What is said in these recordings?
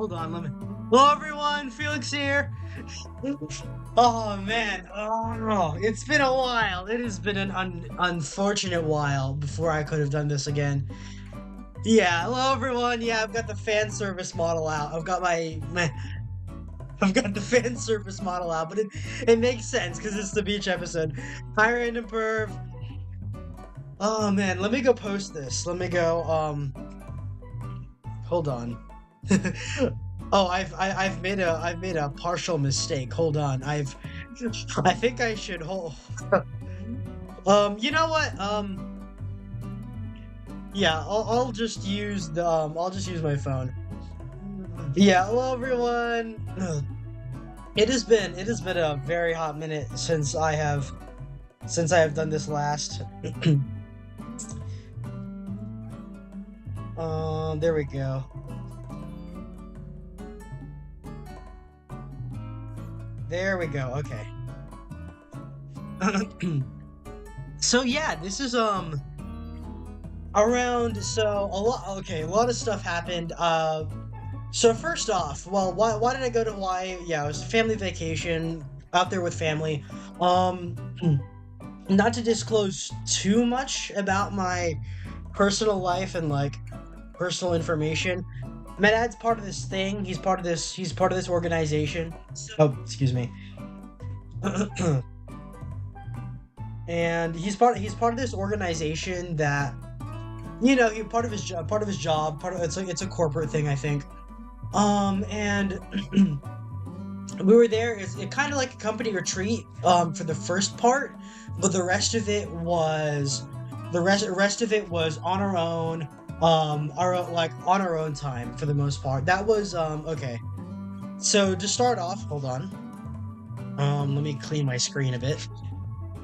hold on, let me. Hello, everyone. Felix here. Oh man, oh, it's been a while. It has been an unfortunate while before I could have done this again. Yeah, hello everyone. Yeah, I've got the fan service model out. I've got I've got the fan service model out, but it makes sense because it's the beach episode. Hi, random perv. Oh man, let me go post this. Let me go. Hold on. Oh, I've made a partial mistake. Hold on. I think I should hold. You know what? Yeah, I'll just use the I'll just use my phone. Yeah, hello everyone. It has been a very hot minute since I have done this last. There we go. There we go. Okay. So yeah, this is around a lot of stuff happened. So first off, well, why did I go to Hawaii? Yeah, it was a family vacation out there with family. Um Not to disclose too much about my personal life and like personal information. My dad's part of this thing. He's part of this organization. Oh, excuse me. And he's part of this organization that he part of his job, it's a corporate thing, I think. And we were there. It kind of like a company retreat for the first part, but the rest of it was on our own, on our own time for the most part. That was okay. So to start off, hold on. Let me clean my screen a bit.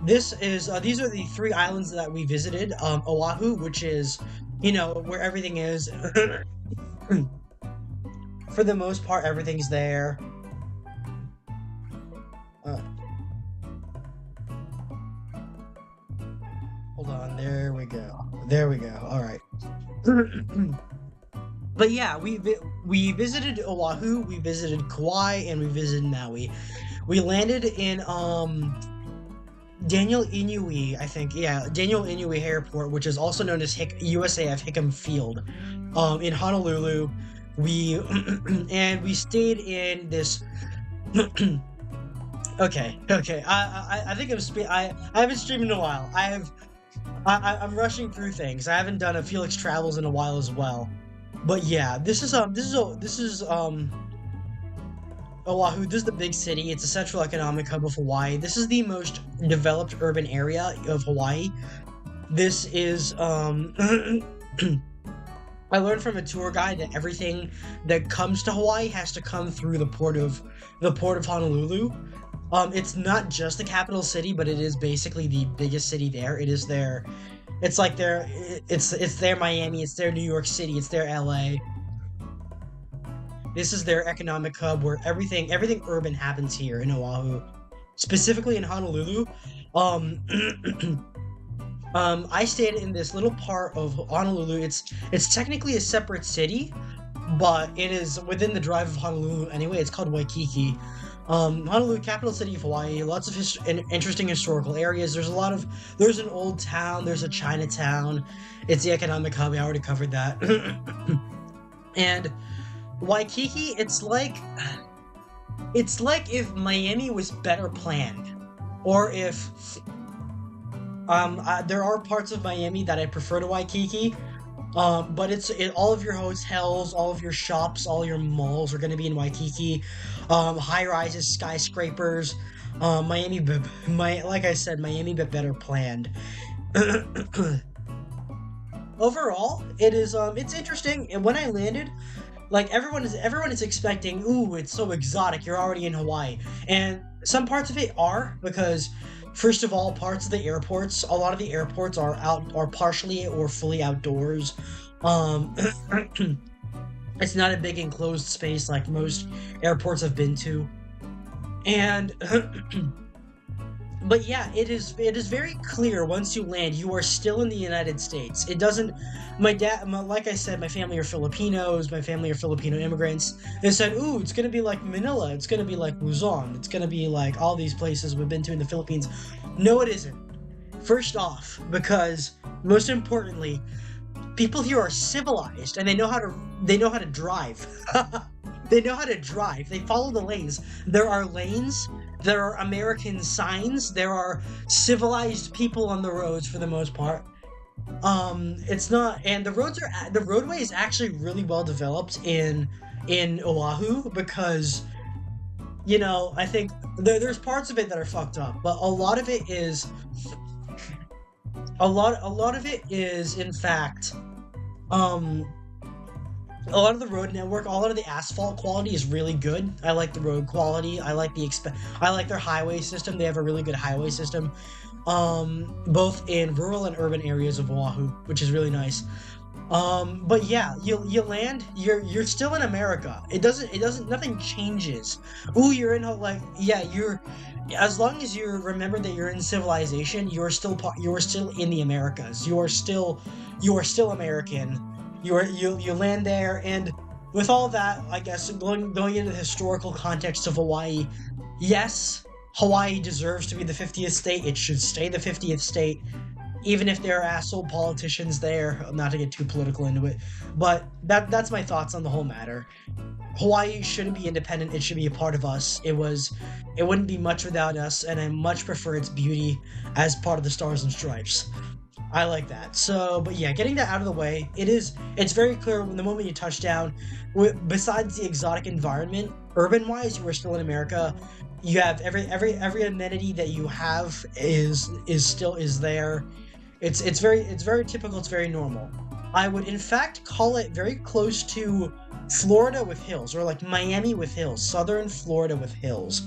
These are the three islands that we visited. Oahu, which is, where everything is. For the most part, everything's there. Uh, Hold on. There we go. There we go. All right. But yeah, we visited Oahu, we visited Kauai, and we visited Maui. We landed in Daniel Inouye, I think. Yeah, Daniel Inouye Airport, which is also known as USAF Hickam Field, in Honolulu. We and we stayed in this. Okay. I think I haven't streamed in a while. I'm rushing through things. I haven't done a Felix Travels in a while as well. But yeah, this is Oahu. This is the big city. It's a central economic hub of Hawaii. This is the most developed urban area of Hawaii. This is I learned from a tour guide that everything that comes to Hawaii has to come through the port of Honolulu. It's not just the capital city, but it is basically the biggest city there. It is their, it's like it's their Miami, it's their New York City, it's their LA. This is their economic hub where everything urban happens here in Oahu, specifically in Honolulu. Um, I stayed in this little part of Honolulu. It's technically a separate city, but it is within the drive of Honolulu anyway. It's called Waikiki. Honolulu, capital city of Hawaii. Lots of interesting historical areas. There's an old town. There's a Chinatown. It's the economic hub. I already covered that. And Waikiki, it's like if Miami was better planned, or if there are parts of Miami that I prefer to Waikiki. But all of your hotels, all of your shops, all your malls are going to be in Waikiki. High rises, skyscrapers. Like I said, Miami, but better planned. Overall, it's interesting. And when I landed, like everyone is expecting, ooh, it's so exotic. You're already in Hawaii, and some parts of it are because. First of all, a lot of the airports are partially or fully outdoors. Um, it's not a big enclosed space like most airports I've been to. And But yeah, it is very clear once you land, you are still in the United States. It doesn't. Like I said, my family are Filipinos. My family are Filipino immigrants. They said, "Ooh, it's gonna be like Manila. It's gonna be like Luzon. It's gonna be like all these places we've been to in the Philippines." No, it isn't. First off, because most importantly, people here are civilized and they know how to drive. They know how to drive. They follow the lanes. There are lanes. There are American signs. There are civilized people on the roads for the most part. It's not, and the roadway is actually really well developed in Oahu because I think there's parts of it that are fucked up, but a lot of it is in fact um a lot of the road network, a lot of the asphalt quality is really good. I like the road quality. I like their highway system. They have a really good highway system, both in rural and urban areas of Oahu, which is really nice. But yeah, you land, you're still in America. It doesn't nothing changes. Ooh, you're in like yeah, you're as long as you remember that you're in civilization, you're still in the Americas. You are still American. You land there, and with all that, I guess going into the historical context of Hawaii, yes, Hawaii deserves to be the 50th state. It should stay the 50th state, even if there are asshole politicians there. Not to get too political into it, but that's my thoughts on the whole matter. Hawaii shouldn't be independent. It should be a part of us. It wouldn't be much without us, and I much prefer its beauty as part of the Stars and Stripes. I like that. So, but yeah, getting that out of the way, it's very clear when the moment you touch down, besides the exotic environment, urban-wise, you are still in America. You have every amenity that you have is there. It's very typical, it's very normal. I would in fact call it very close to Florida with hills, or like Miami with hills, southern Florida with hills.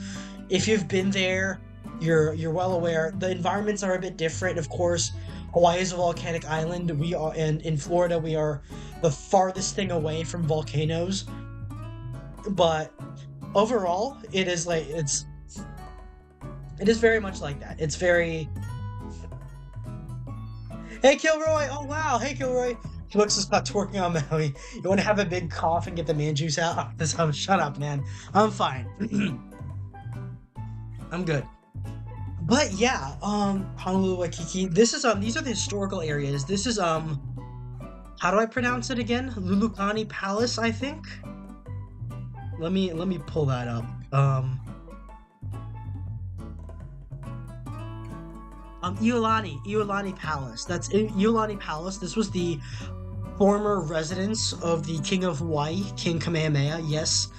If you've been there, you're well aware. The environments are a bit different, of course. Hawaii is a volcanic island. And in Florida we are the farthest thing away from volcanoes. But overall, it is very much like that. It's very Hey Kilroy! Oh wow! Hey Kilroy! Felix is not twerking on Maui. You want to have a big cough and get the man juice out? Shut up, man. I'm fine. I'm good. But yeah, Honolulu, Waikiki. These are the historical areas. This is how do I pronounce it again? Lulukani Palace, I think. Let me pull that up. Iolani Palace. That's Iolani Palace. This was the former residence of the King of Hawaii, King Kamehameha. Yes,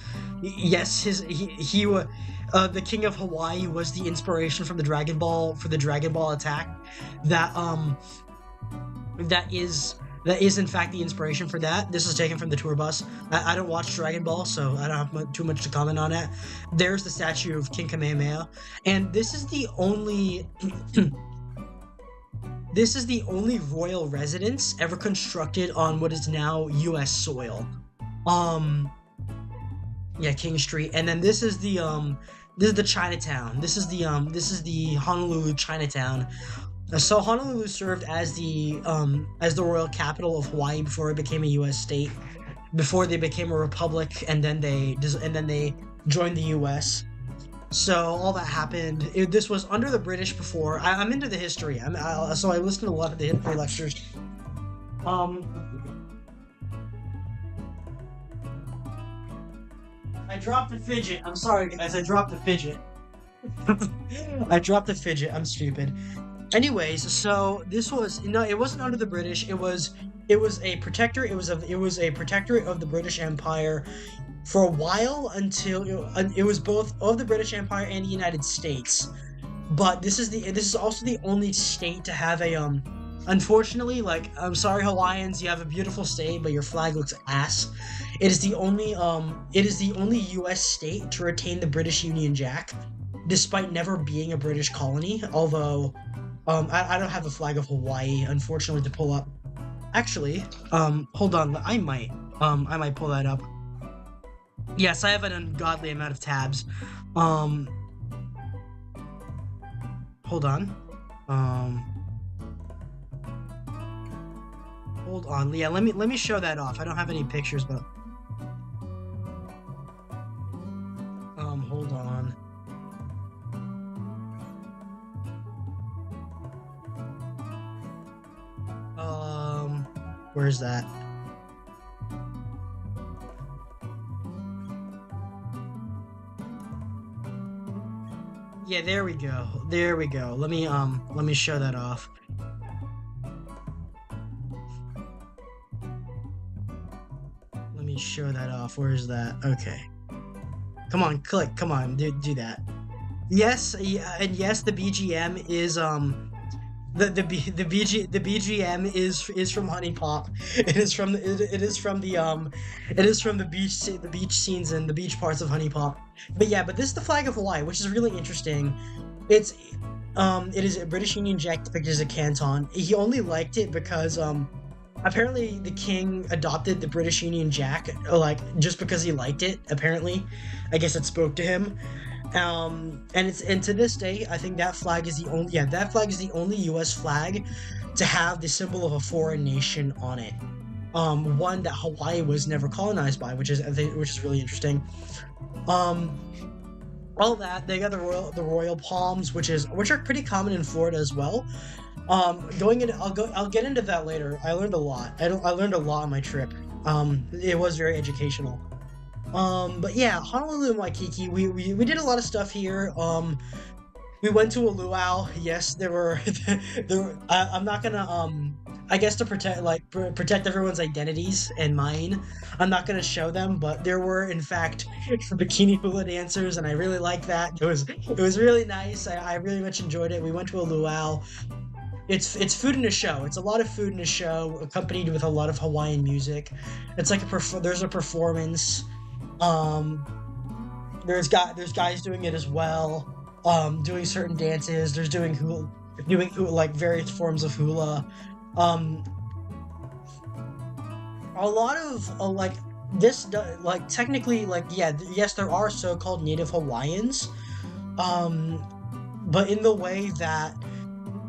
yes, he was the King of Hawaii was the inspiration from the Dragon Ball for the Dragon Ball attack. That that is in fact the inspiration for that. This is taken from the tour bus. I don't watch Dragon Ball, so I don't have too much to comment on it. There's the statue of King Kamehameha, and this is the only this is the only royal residence ever constructed on what is now U.S. soil. Um, yeah, King Street, and then this is the Chinatown. This is the Honolulu Chinatown. So Honolulu served as the royal capital of Hawaii before it became a U.S. state, before they became a republic, and then they joined the U.S. So all that happened. This was under the British before. I'm into the history. So I listen to a lot of the history lectures. Um, I dropped the fidget. I'm sorry, guys. I dropped the fidget. I dropped the fidget. I'm stupid. Anyways, so this was no, it wasn't under the British. It was a protector. It was a protectorate of the British Empire for a while until it was both of the British Empire and the United States. But this is also the only state to have a unfortunately, like, I'm sorry Hawaiians, you have a beautiful state, but your flag looks ass. It is the only US state to retain the British Union Jack, despite never being a British colony, although I don't have a flag of Hawaii, unfortunately, to pull up. Actually, hold on, I might pull that up. Yes, I have an ungodly amount of tabs. Hold hold on. Um, hold on. Yeah, let me show that off. I don't have any pictures, but hold on. Um, where's that? Yeah, there we go. There we go. Let me show that off. Let me show that off. Where is that? Okay. Come on, click. Come on, do that. Yes, yeah, and yes, the BGM is the BGM is from Honey Pop. It is from the beach scenes and the beach parts of Honey Pop. But yeah, but this is the flag of Hawaii, which is really interesting. It's it is a British Union Jack depicted as a canton. He only liked it because apparently the king adopted the British Union Jack like just because he liked it. Apparently, I guess it spoke to him. And to this day, I think that flag is the only that flag is the only U.S. flag to have the symbol of a foreign nation on it. One that Hawaii was never colonized by, which is really interesting. Um, all that they got the royal palms, which are pretty common in Florida as well. Going into I'll get into that later. I learned a lot. I learned a lot on my trip. It was very educational. But yeah, Honolulu and Waikiki, we did a lot of stuff here. We went to a luau. Yes, there were I'm not gonna I guess to protect everyone's identities and mine. I'm not gonna show them, but there were in fact bikini hula dancers, and I really liked that. It was really nice. I really much enjoyed it. We went to a luau. It's food in a show. It's a lot of food in a show, accompanied with a lot of Hawaiian music. It's like there's a performance. Um, there's guys doing it as well. Doing certain dances. There's doing hula, like various forms of hula. Um, a lot of like like technically like yes, there are so-called native Hawaiians. Um, but in the way that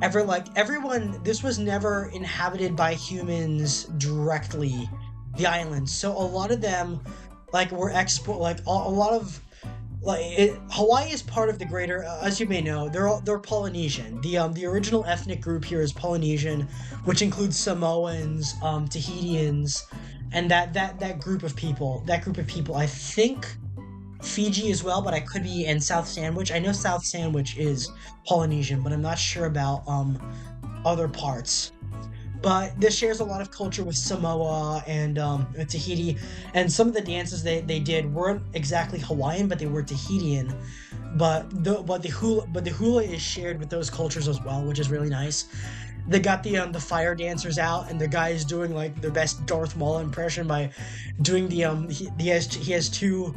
everyone, this was never inhabited by humans directly, the islands. So a lot of them were a lot of Hawaii is part of the greater, as you may know, they're Polynesian. The original ethnic group here is Polynesian, which includes Samoans, Tahitians, and that group of people. That group of people, I think Fiji as well, but I could be, and South Sandwich. I know South Sandwich is Polynesian, but I'm not sure about other parts. But this shares a lot of culture with Samoa and Tahiti, and some of the dances they did weren't exactly Hawaiian, but they were Tahitian. But the hula is shared with those cultures as well, which is really nice. They got the fire dancers out, and the guy is doing like their best Darth Maul impression by doing he has two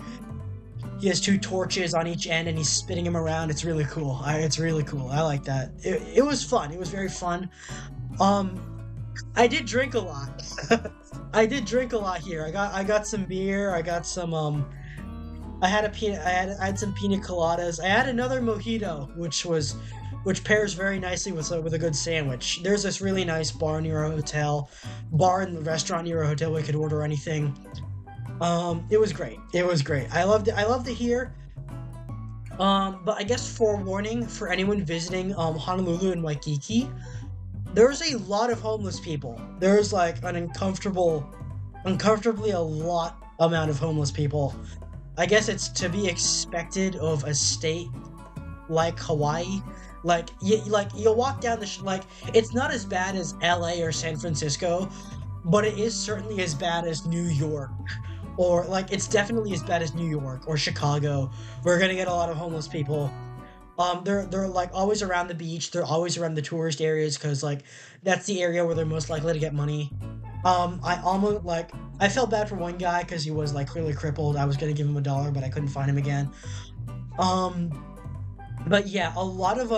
torches on each end, and he's spinning them around. It's really cool. It's really cool. I like that. It was fun. It was very fun. Um, I did drink a lot. I did drink a lot here. I got some beer. I got some I had some pina coladas. I had another mojito, which pairs very nicely with a good sandwich. There's this really nice bar and restaurant near a hotel where you could order anything. It was great. It was great. I loved it. I loved it here. But I guess forewarning for anyone visiting Honolulu and Waikiki, there's a lot of homeless people. There's like an uncomfortably a lot amount of homeless people. I guess it's to be expected of a state like Hawaii. You'll walk down it's not as bad as LA or San Francisco, but it is certainly as bad as New York. Or it's definitely as bad as New York or Chicago. We're gonna get a lot of homeless people. They're like always around the beach. They're always around the tourist areas because that's the area where they're most likely to get money. I felt bad for one guy because he was clearly crippled. I was gonna give him $1, but I couldn't find him again. But yeah, a lot of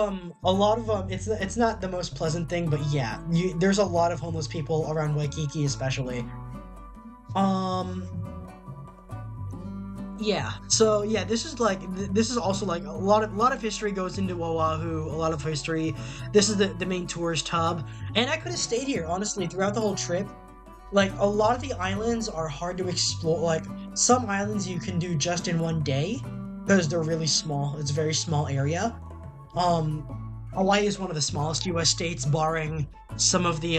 it's not the most pleasant thing, but yeah, there's a lot of homeless people around Waikiki especially. Um, Yeah. So yeah, this is like this is also like a lot of history goes into Oahu. A lot of history. This is the main tourist hub, and I could have stayed here honestly throughout the whole trip. Like a lot of the islands are hard to explore. Like some islands you can do just in one day because they're really small. It's a very small area. Um, Hawaii is one of the smallest U.S. states, barring some of the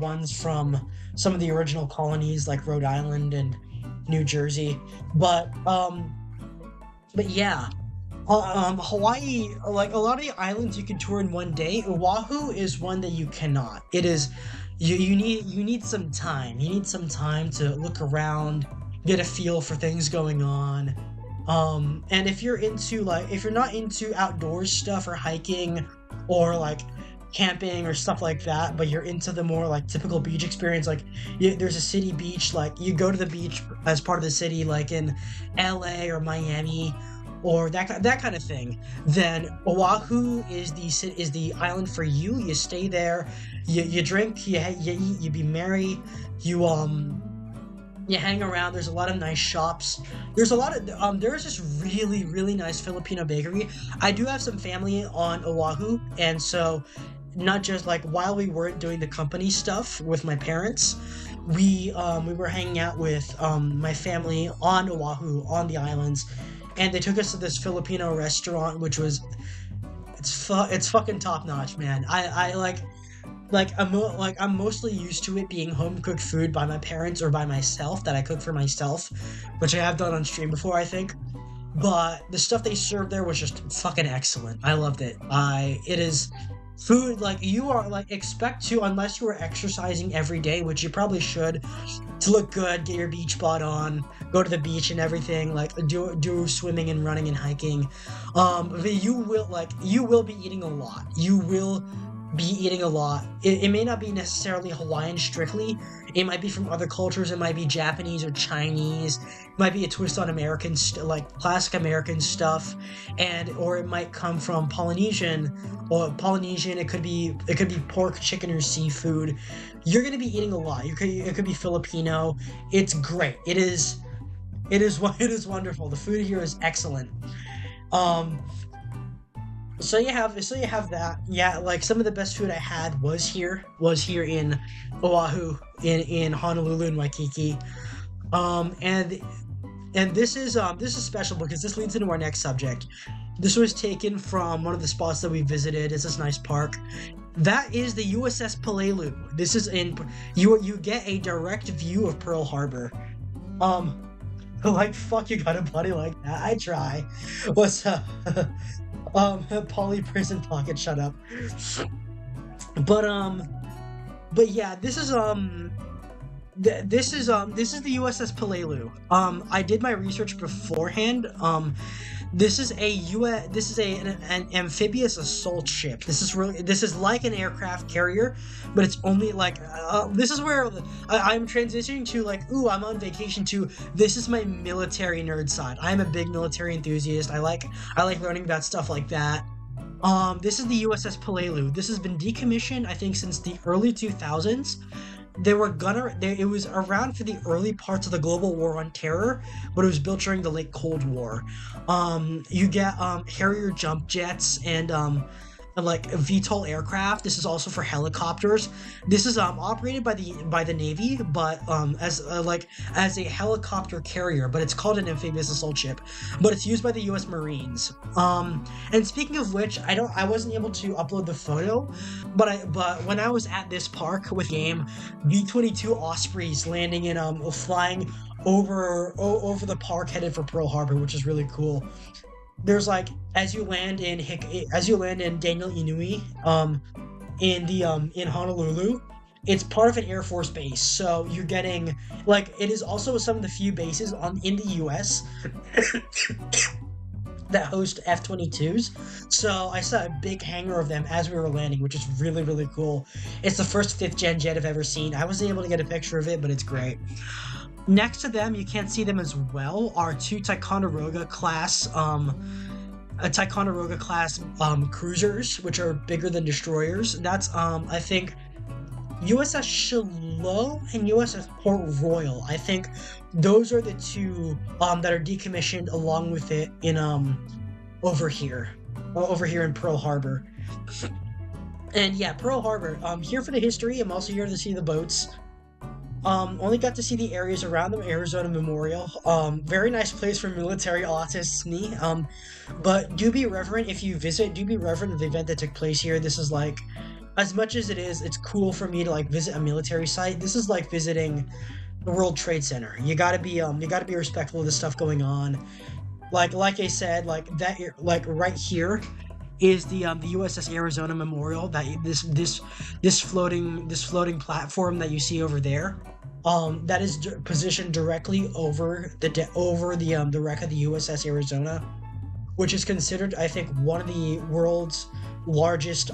ones from some of the original colonies like Rhode Island and New Jersey. But but yeah, Hawaii, like a lot of the islands you can tour in one day. Oahu is one that you cannot. It is you need some time. You need some time to look around, get a feel for things going on. And if you're not into outdoors stuff or hiking or like camping or stuff like that, but you're into the more like typical beach experience, like there's a city beach, like you go to the beach as part of the city, like in LA or Miami or that kind of thing, then Oahu is the island for you. You stay there, you drink, you eat, you be merry, you hang around. There's a lot of nice shops. There's this really really nice Filipino bakery. I do have some family on Oahu, and so not just like while we weren't doing the company stuff with my parents, we were hanging out with my family on Oahu on the islands, and they took us to this Filipino restaurant, which was it's fucking top notch, man. I I'm mostly used to it being home cooked food by my parents or by myself that I cook for myself, which I have done on stream before, I think. But the stuff they served there was just fucking excellent. I loved it. It is food like you are like expect to, unless you are exercising every day, which you probably should, to look good, get your beach bod on, go to the beach and everything, like do swimming and running and hiking. But you will be eating a lot. You will be eating a lot. It may not be necessarily Hawaiian strictly. It might be from other cultures. It might be Japanese or Chinese. It might be a twist on American like classic American stuff, or it might come from Polynesian. It could be pork, chicken, or seafood. You're gonna be eating a lot. It could be Filipino. It's great. It is wonderful. The food here is excellent. Um, so you have that. Yeah, like some of the best food I had was here in Oahu, in Honolulu and Waikiki. And this is special because this leads into our next subject. This was taken from one of the spots that we visited. It's this nice park. That is the USS Pelelu. This is in you get a direct view of Pearl Harbor. Um, like fuck, you got a buddy like that. I try. What's up? Poly prison pocket. Shut up. But but yeah, this is the USS Pelelu. I did my research beforehand. This is an amphibious assault ship. This is like an aircraft carrier, but it's only like this is where I'm transitioning to like, ooh, I'm on vacation to this is my military nerd side. I'm a big military enthusiast. I like learning about stuff like that. This is the USS Pelelu. This has been decommissioned, I think, since the early 2000s. It was around for the early parts of the global war on terror, but it was built during the late Cold War. You get Harrier jump jets and like VTOL aircraft. This is also for helicopters. This is operated by the Navy, but as a helicopter carrier, but it's called an amphibious assault ship. But it's used by the U.S. Marines. And speaking of which, I wasn't able to upload the photo, but when I was at this park with game, B-22 Ospreys landing in flying over the park headed for Pearl Harbor, which is really cool. There's like as you land in Daniel Inouye, in Honolulu, it's part of an Air Force base. So you're getting like it is also some of the few bases in the U.S. that host F-22s. So I saw a big hangar of them as we were landing, which is really really cool. It's the first 5th gen jet I've ever seen. I wasn't able to get a picture of it, but it's great. Next to them, you can't see them as well, are two Ticonderoga class cruisers, which are bigger than destroyers. That's I think USS Shiloh and USS Port Royal. I think those are the two that are decommissioned along with it in over here. Over here in Pearl Harbor. And yeah, Pearl Harbor. Here for the history. I'm also here to see the boats. Only got to see the areas around the Arizona Memorial. Very nice place for military autists, me. But do be reverent if you visit. Do be reverent of the event that took place here. This is like, as much as it's cool for me to like visit a military site. This is like visiting the World Trade Center. You gotta be respectful of the stuff going on. Like I said, like that, like right here is the USS Arizona Memorial. That this floating platform that you see over there, that is positioned directly over the wreck of the USS Arizona, which is considered, I think, one of the world's largest.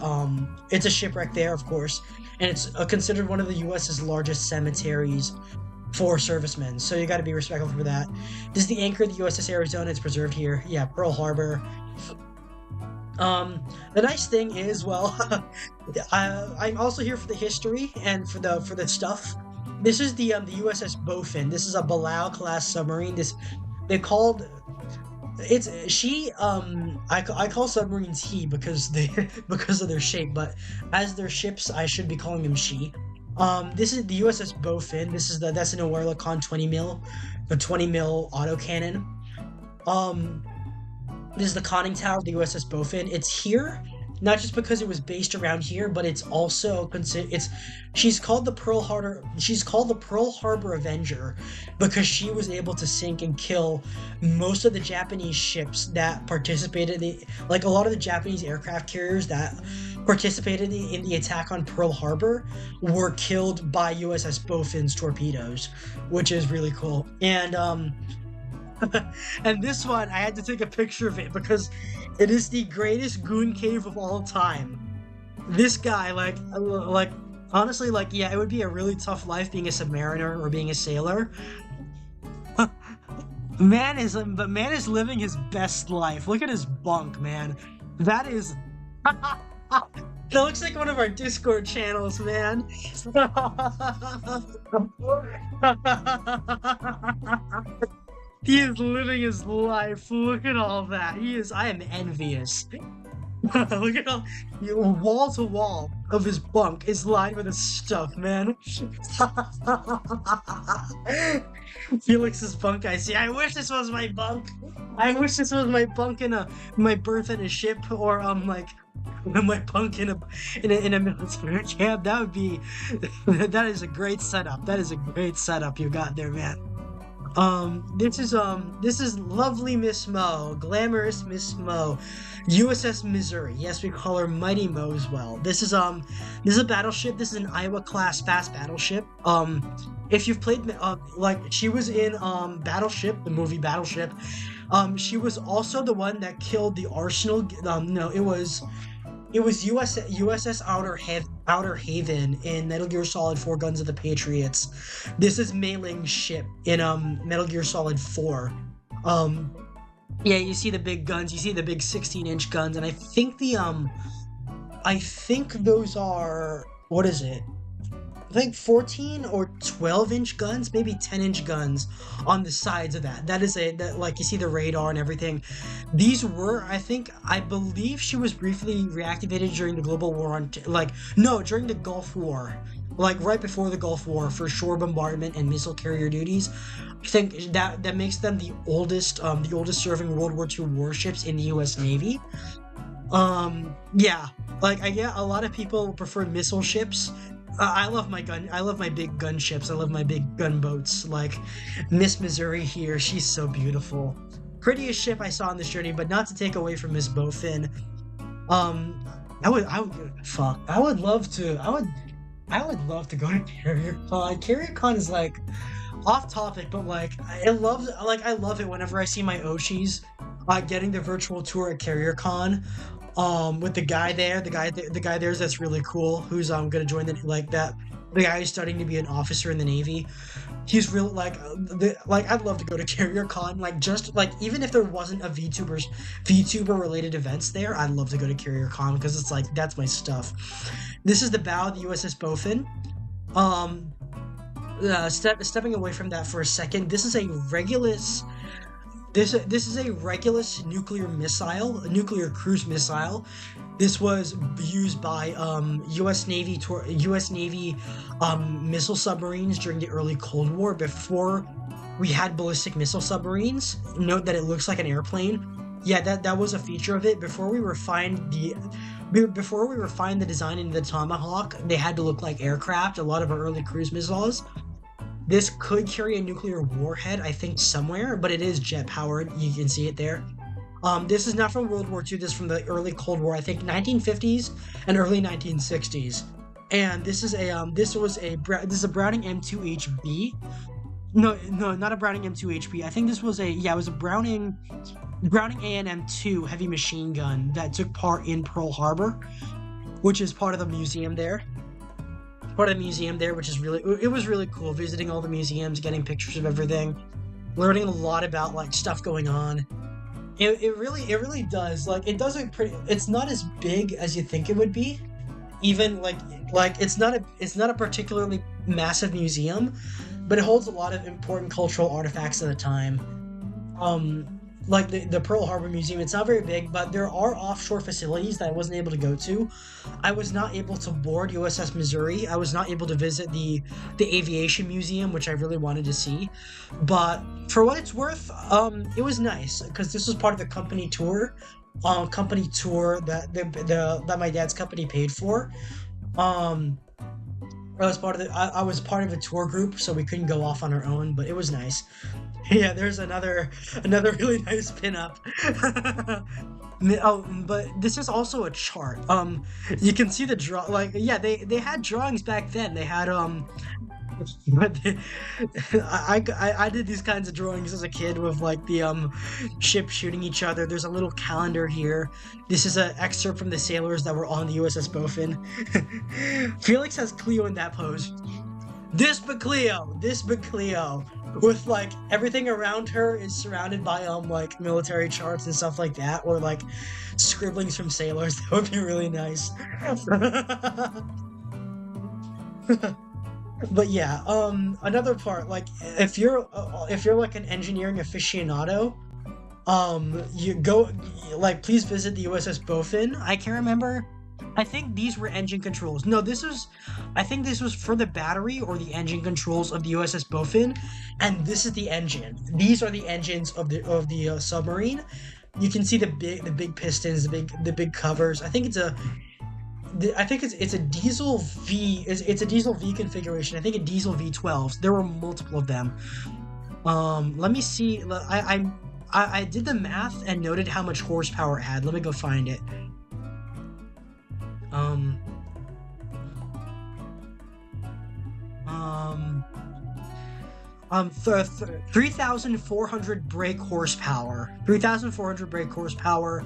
It's a shipwreck there, of course, and it's considered one of the US's largest cemeteries for servicemen. So you got to be respectful for that. This is the anchor of the USS Arizona. It's preserved here. Yeah, Pearl Harbor. The nice thing is, well, I'm also here for the history and for the stuff. This is the USS Bowfin. This is a Balao class submarine. They called it's she I call submarines he because because of their shape, but as their ships I should be calling them she. This is the USS Bowfin. That's an Oerlikon 20 mil, the 20 mil autocannon. This is the conning tower of the USS Bowfin. It's here, not just because it was based around here, but it's also she's called the Pearl Harbor Avenger because she was able to sink and kill most of the Japanese ships that participated like a lot of the Japanese aircraft carriers that participated in the attack on Pearl Harbor were killed by USS Bowfin's torpedoes, which is really cool. And and this one, I had to take a picture of it because it is the greatest goon cave of all time. This guy, like honestly, like, yeah, it would be a really tough life being a submariner or being a sailor. Man is living his best life. Look at his bunk, man. That is... That looks like one of our Discord channels, man. He is living his life. Look at all that. I am envious. Look at all, wall to wall of his bunk is lined with his stuff, man. Felix's bunk, I see. I wish this was my bunk. I wish this was my bunk in my berth in a ship, or like my bunk in a military camp. That would be. That is a great setup. That is a great setup you got there, man. This is lovely Miss Mo, glamorous Miss Mo, USS Missouri. Yes, we call her Mighty Moswell. This is a battleship. This is an Iowa class fast battleship. If you've played, like, she was in Battleship, the movie Battleship. She was also the one that killed the Arsenal. No, it was USS Outer Haven in Metal Gear Solid 4 Guns of the Patriots. This is Mei Ling's ship in Metal Gear Solid 4. Yeah, you see the big guns, you see the big 16-inch guns, and I think those are, what is it? I think 14 or 12-inch guns, maybe 10-inch guns on the sides of that. That like, you see the radar and everything. These were, I believe she was briefly reactivated during the Global War during the Gulf War. Like, right before the Gulf War for shore bombardment and missile carrier duties. I think that makes them the oldest serving World War II warships in the U.S. Navy. Yeah, like, a lot of people prefer missile ships. I love my big gun ships. I love my big gunboats. Like Miss Missouri here, she's so beautiful. Prettiest ship I saw on this journey, but not to take away from Miss Bowfin. I would love to go to Carrier Con. Carrier Con is like off topic, but like I love it whenever I see my Oshis getting the virtual tour at Carrier Con. With the guy there, that's really cool, who's gonna join that the guy who's studying to be an officer in the Navy. He's real like like I'd love to go to Carrier Con. Like just like even if there wasn't a VTuber related events there, I'd love to go to Carrier Con because it's like that's my stuff. This is the bow of the USS Bofin. Um, stepping away from that for a second, this is a Regulus. This is a Regulus nuclear missile, a nuclear cruise missile. This was used by U.S. Navy missile submarines during the early Cold War before we had ballistic missile submarines. Note that it looks like an airplane. Yeah, that was a feature of it. Before we refined the design into the Tomahawk, they had to look like aircraft. A lot of our early cruise missiles. This could carry a nuclear warhead, I think, somewhere, but it is jet-powered. You can see it there. This is not from World War II. This is from the early Cold War, I think 1950s and early 1960s. And this is a Browning M2HB. No, not a Browning M2HB. I think this was it was a Browning ANM2 heavy machine gun that took part in Pearl Harbor, which is part of the museum there. Which is it was really cool visiting all the museums, getting pictures of everything, learning a lot about like stuff going on. It really does, like, it does it pretty. It's not as big as you think it would be, even like it's not a particularly massive museum, but it holds a lot of important cultural artifacts of the time. Like the Pearl Harbor Museum, it's not very big, but there are offshore facilities that I wasn't able to go to. I was not able to board USS Missouri. I was not able to visit the Aviation Museum, which I really wanted to see. But for what it's worth, it was nice because this was part of the company tour that my dad's company paid for. I was part of a tour group, so we couldn't go off on our own, but it was nice. Yeah, there's another really nice pinup. Oh, but this is also a chart. You can see the they had drawings back then. They had but I did these kinds of drawings as a kid with like the ship shooting each other. There's a little calendar here. This is an excerpt from the sailors that were on the USS Bofin. Felix has Cleo in that pose. This Cleo, with like everything around her is surrounded by like military charts and stuff like that, or like scribblings from sailors. That would be really nice. But yeah, another part, like if you're like an engineering aficionado, you go, like, please visit the USS Bofin. I can't remember. I think these were engine controls. No, I think this was for the battery or the engine controls of the USS Bofin, and this is the engine. These are the engines of the submarine. You can see the big pistons, the big covers. I think it's a diesel V. It's a diesel V configuration. I think a diesel V12s. There were multiple of them. Let me see. I did the math and noted how much horsepower it had. Let me go find it. 3,400 brake horsepower. 3,400 brake horsepower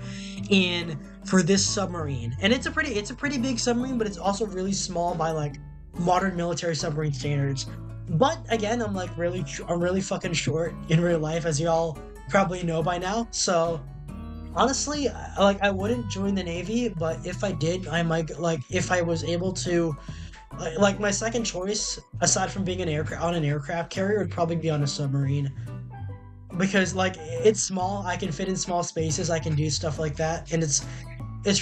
for this submarine, and it's a pretty big submarine, but it's also really small by like modern military submarine standards. But again, I'm really fucking short in real life, as y'all probably know by now. So honestly, I wouldn't join the Navy, but if I did, I might, like, if I was able to, like, my second choice, aside from being on an aircraft carrier, would probably be on a submarine. Because, like, it's small, I can fit in small spaces, I can do stuff like that, and it's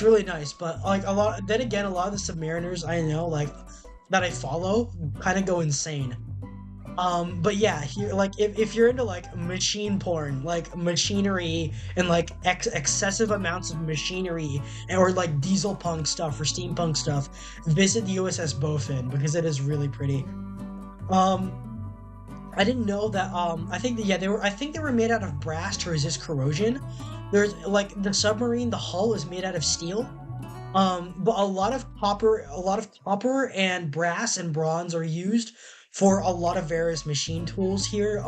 really nice. But, like, a lot of the submariners I know, like, that I follow, kind of go insane. But yeah, here, like, if you're into like machine porn, like machinery and like excessive amounts of machinery, or like diesel punk stuff or steampunk stuff, visit the USS Bofin because it is really pretty. I didn't know that. I think they were made out of brass to resist corrosion. There's like the submarine, the hull is made out of steel. But a lot of copper and brass and bronze are used for a lot of various machine tools here.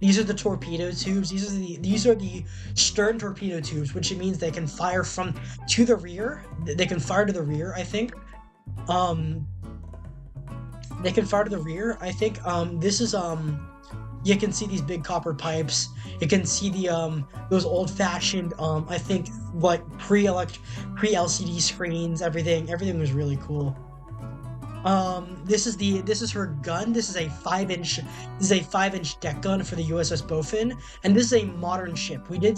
These are the torpedo tubes. These are the stern torpedo tubes, which means they can fire to the rear. They can fire to the rear, I think. They can fire to the rear. I think this is you can see these big copper pipes. You can see the those old-fashioned I think like pre-LCD screens. Everything was really cool. This is her gun. This is a 5-inch deck gun for the USS Bofin, and this is a modern ship. We did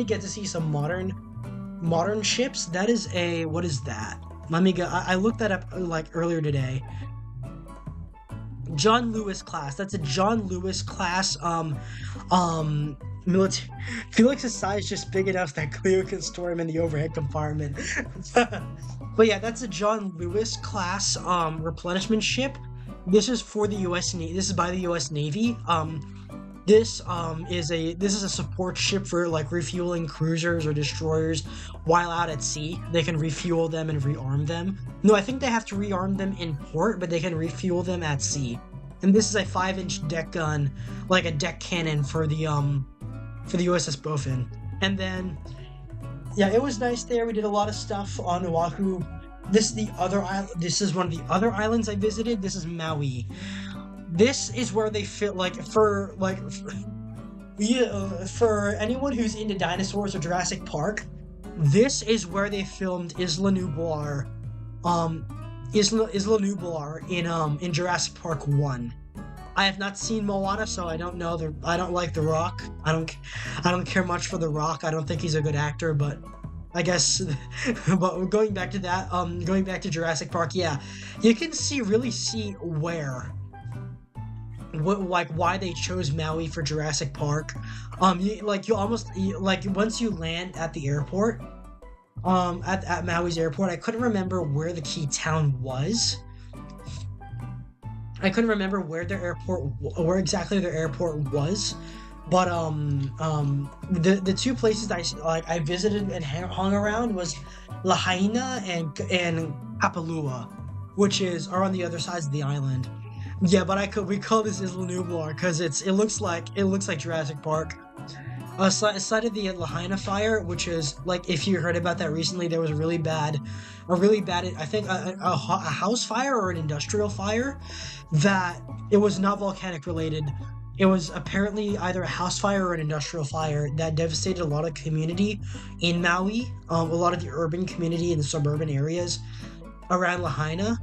get to see some modern ships. That is a, what is that? Let me go. I looked that up like earlier today. John Lewis class. That's a John Lewis class. Military. Felix's size just big enough that Cleo can store him in the overhead compartment. But yeah, that's a John Lewis class replenishment ship. This is for the U.S. Navy. This is by the U.S. Navy. This is a support ship for like refueling cruisers or destroyers while out at sea. They can refuel them and rearm them. No, I think they have to rearm them in port, but they can refuel them at sea. And this is a 5-inch deck gun, like a deck cannon for the USS Bofin. And then, yeah, it was nice there. We did a lot of stuff on Oahu. This is the other island. This is one of the other islands I visited. This is Maui. This is where they fit for anyone who's into dinosaurs or Jurassic Park. This is where they filmed Isla Nublar, Isla Nublar in Jurassic Park 1. I have not seen Moana, so I don't know. I don't like The Rock. I don't care much for The Rock. I don't think he's a good actor, but I guess. But going back to that, going back to Jurassic Park, yeah, you can really see why they chose Maui for Jurassic Park. Once you land at the airport, at Maui's airport, I couldn't remember where the key town was. I couldn't remember where exactly their airport was, but the two places I visited and hung around was Lahaina and Kapalua, which are on the other sides of the island. Yeah, but we call this Isla Nublar because it looks like Jurassic Park. Site of the Lahaina fire, which is like, if you heard about that recently, there was a really bad, I think a house fire or an industrial fire that it was not volcanic related. It was apparently either a house fire or an industrial fire that devastated a lot of community in Maui, a lot of the urban community in the suburban areas around Lahaina,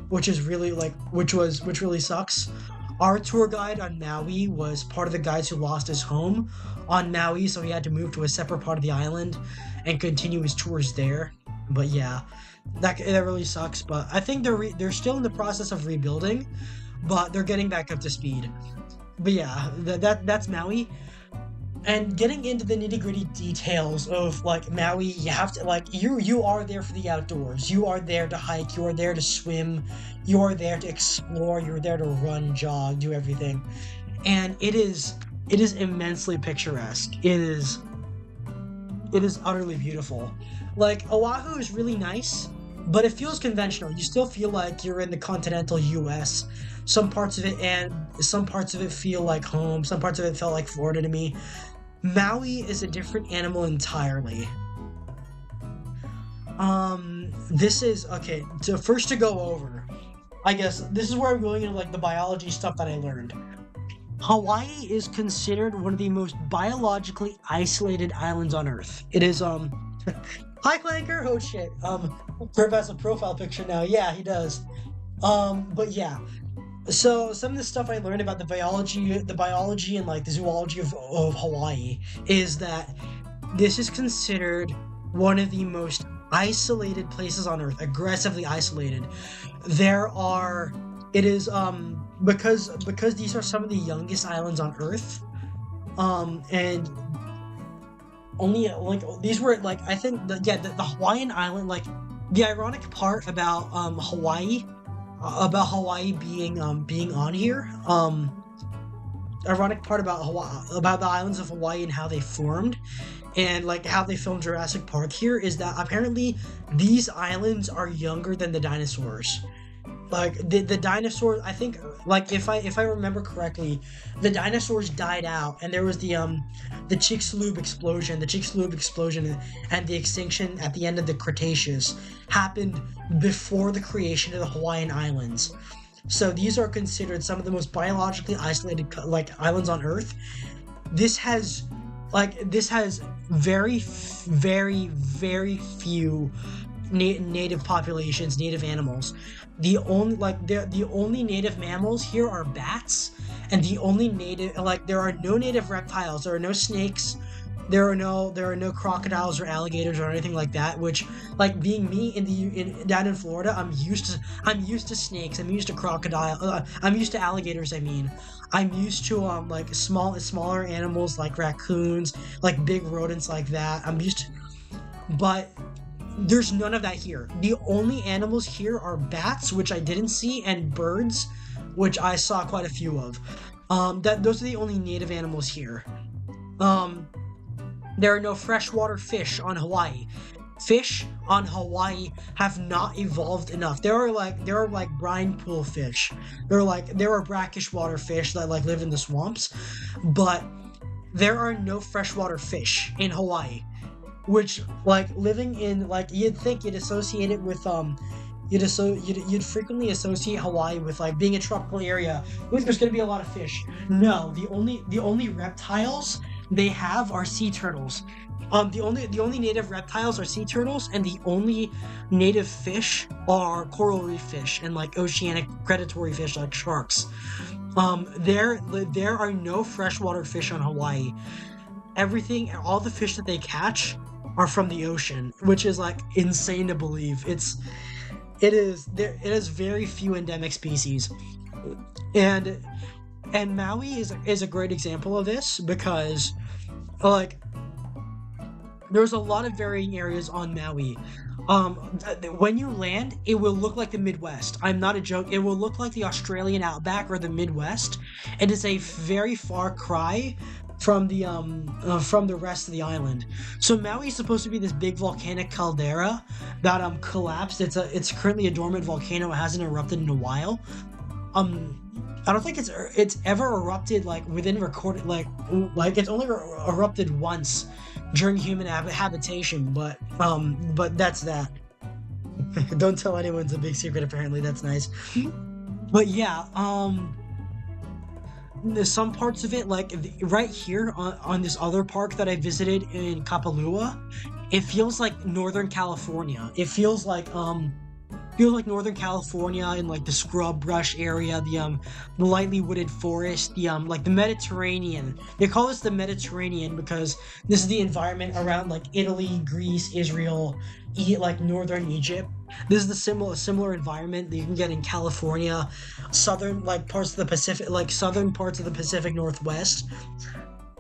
which really sucks. Our tour guide on Maui was part of the guys who lost his home on Maui, so he had to move to a separate part of the island and continue his tours there. But yeah, that really sucks. But I think they're still in the process of rebuilding, but they're getting back up to speed. But yeah, that's Maui. And getting into the nitty-gritty details of like Maui, you have to you are there for the outdoors. You are there to hike, you are there to swim, you are there to explore, you're there to run, jog, do everything. And it is immensely picturesque. It is utterly beautiful. Like, Oahu is really nice, but it feels conventional. You still feel like you're in the continental US. Some parts of it feel like home, some parts of it felt like Florida to me. Maui is a different animal entirely. This is, okay, to go over, I guess, this is where I'm going into, like, the biology stuff that I learned. Hawaii is considered one of the most biologically isolated islands on Earth. It is, Hi, Clanker! Oh, shit. Perv has a profile picture now. Yeah, he does. But yeah. So some of the stuff I learned about the biology and like the zoology of Hawaii is that this is considered one of the most isolated places on Earth, aggressively isolated. Because these are some of the youngest islands on Earth, and only like these were like, I think the Hawaiian island, like the ironic part about Hawaii being on here, ironic part about the islands of Hawaii and how they formed and like how they filmed Jurassic Park here is that apparently these islands are younger than the dinosaurs. Like the dinosaurs, I think, like if I remember correctly, the dinosaurs died out, and there was the Chicxulub explosion. The Chicxulub explosion and the extinction at the end of the Cretaceous happened before the creation of the Hawaiian Islands. So these are considered some of the most biologically isolated like islands on Earth. This has this has very few native populations, native animals. The only native mammals here are bats, and the only native there are no native reptiles. There are no snakes. There are no crocodiles or alligators or anything like that. Which, like, being me down in Florida, I'm used to snakes. I'm used to I'm used to alligators. I'm used to like smaller animals like raccoons, like big rodents like that. But there's none of that here. The only animals here are bats, which I didn't see, and birds, which I saw quite a few of. Those are the only native animals here. There are no freshwater fish on Hawaii. Fish on Hawaii have not evolved enough. There are like brine pool fish. There are brackish water fish that like live in the swamps, but there are no freshwater fish in Hawaii. Which, like, living in, like, you'd think you'd associate it with you'd frequently associate Hawaii with like being a tropical area. There's gonna be a lot of fish. No, the only reptiles they have are sea turtles. The only native reptiles are sea turtles, and the only native fish are coral reef fish and like oceanic predatory fish like sharks. There are no freshwater fish on Hawaii. All the fish that they catch are from the ocean, which is like insane to believe. It has very few endemic species, and Maui is a great example of this because, like, there's a lot of varying areas on Maui. When you land, it will look like the Midwest. I'm not a joke. It will look like the Australian outback or the Midwest. It is a very far cry from the rest of the island. So Maui is supposed to be this big volcanic caldera that collapsed. It's currently a dormant volcano. It hasn't erupted in a while. I don't think it's ever erupted like within recorded like it's only erupted once during human habitation, but that's that. Don't tell anyone, it's a big secret apparently. That's nice. But yeah, there's some parts of it, like right here on this other park that I visited in Kapalua, it feels like Northern California. It feels like Northern California in like the scrub brush area, the lightly wooded forest, like the Mediterranean. They call this the Mediterranean because this is the environment around like Italy, Greece, Israel, like northern Egypt. This is the similar environment that you can get in California, southern parts of the Pacific, like southern parts of the Pacific Northwest.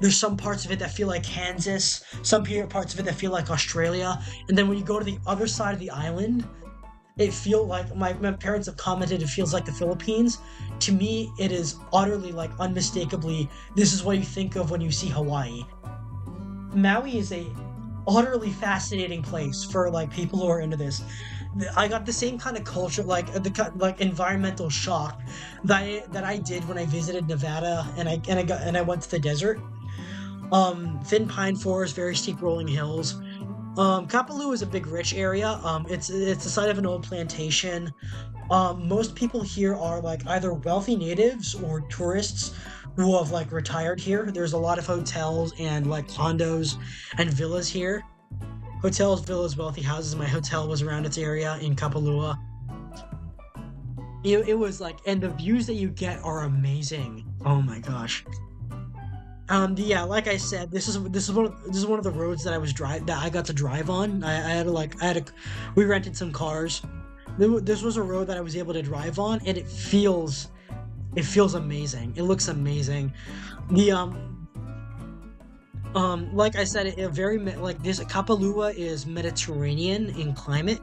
There's some parts of it that feel like Kansas, some parts of it that feel like Australia, and then when you go to the other side of the island, it feels like my parents have commented it feels like the Philippines. To me, it is utterly, like, unmistakably, this is what you think of when you see Hawaii. Maui is a utterly fascinating place for like people who are into this. I got the same kind of culture, like environmental shock that I did when I visited Nevada and I went to the desert. Thin pine forest, very steep rolling hills. Kapalua is a big rich area. It's the site of an old plantation. Most people here are like either wealthy natives or tourists who have like retired here. There's a lot of hotels and like condos and villas here. Hotels, villas, wealthy houses. My hotel was around its area in Kapalua. It was like, and the views that you get are amazing. Oh my gosh. Yeah, like I said, this is one of the roads that I got to drive on. We rented some cars. This was a road that I was able to drive on, and it feels amazing. It looks amazing. Like I said, this Kapalua is Mediterranean in climate,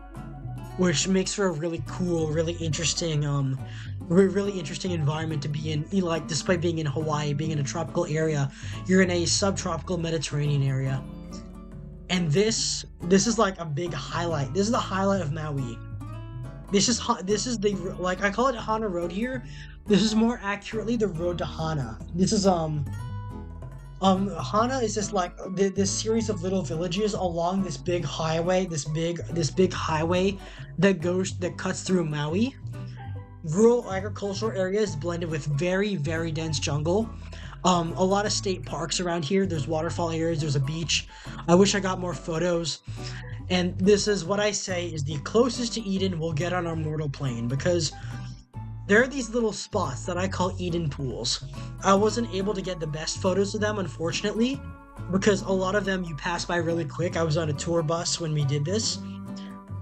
which makes for a really cool, really interesting environment to be in. Like, despite being in Hawaii, being in a tropical area, you're in a subtropical Mediterranean area. And this is like a big highlight. This is the highlight of Maui. This is the, like, I call it Hana Road here. This is more accurately the road to Hana. This is Hana is just like this series of little villages along this big highway, this big highway that cuts through Maui. rural agricultural areas blended with very, very dense jungle. A lot of state parks around here. There's waterfall areas. There's a beach. I wish I got more photos. And this is what I say is the closest to Eden we'll get on our mortal plane, because there are these little spots that I call Eden pools. I wasn't able to get the best photos of them, unfortunately, because a lot of them you pass by really quick. I was on a tour bus when we did this.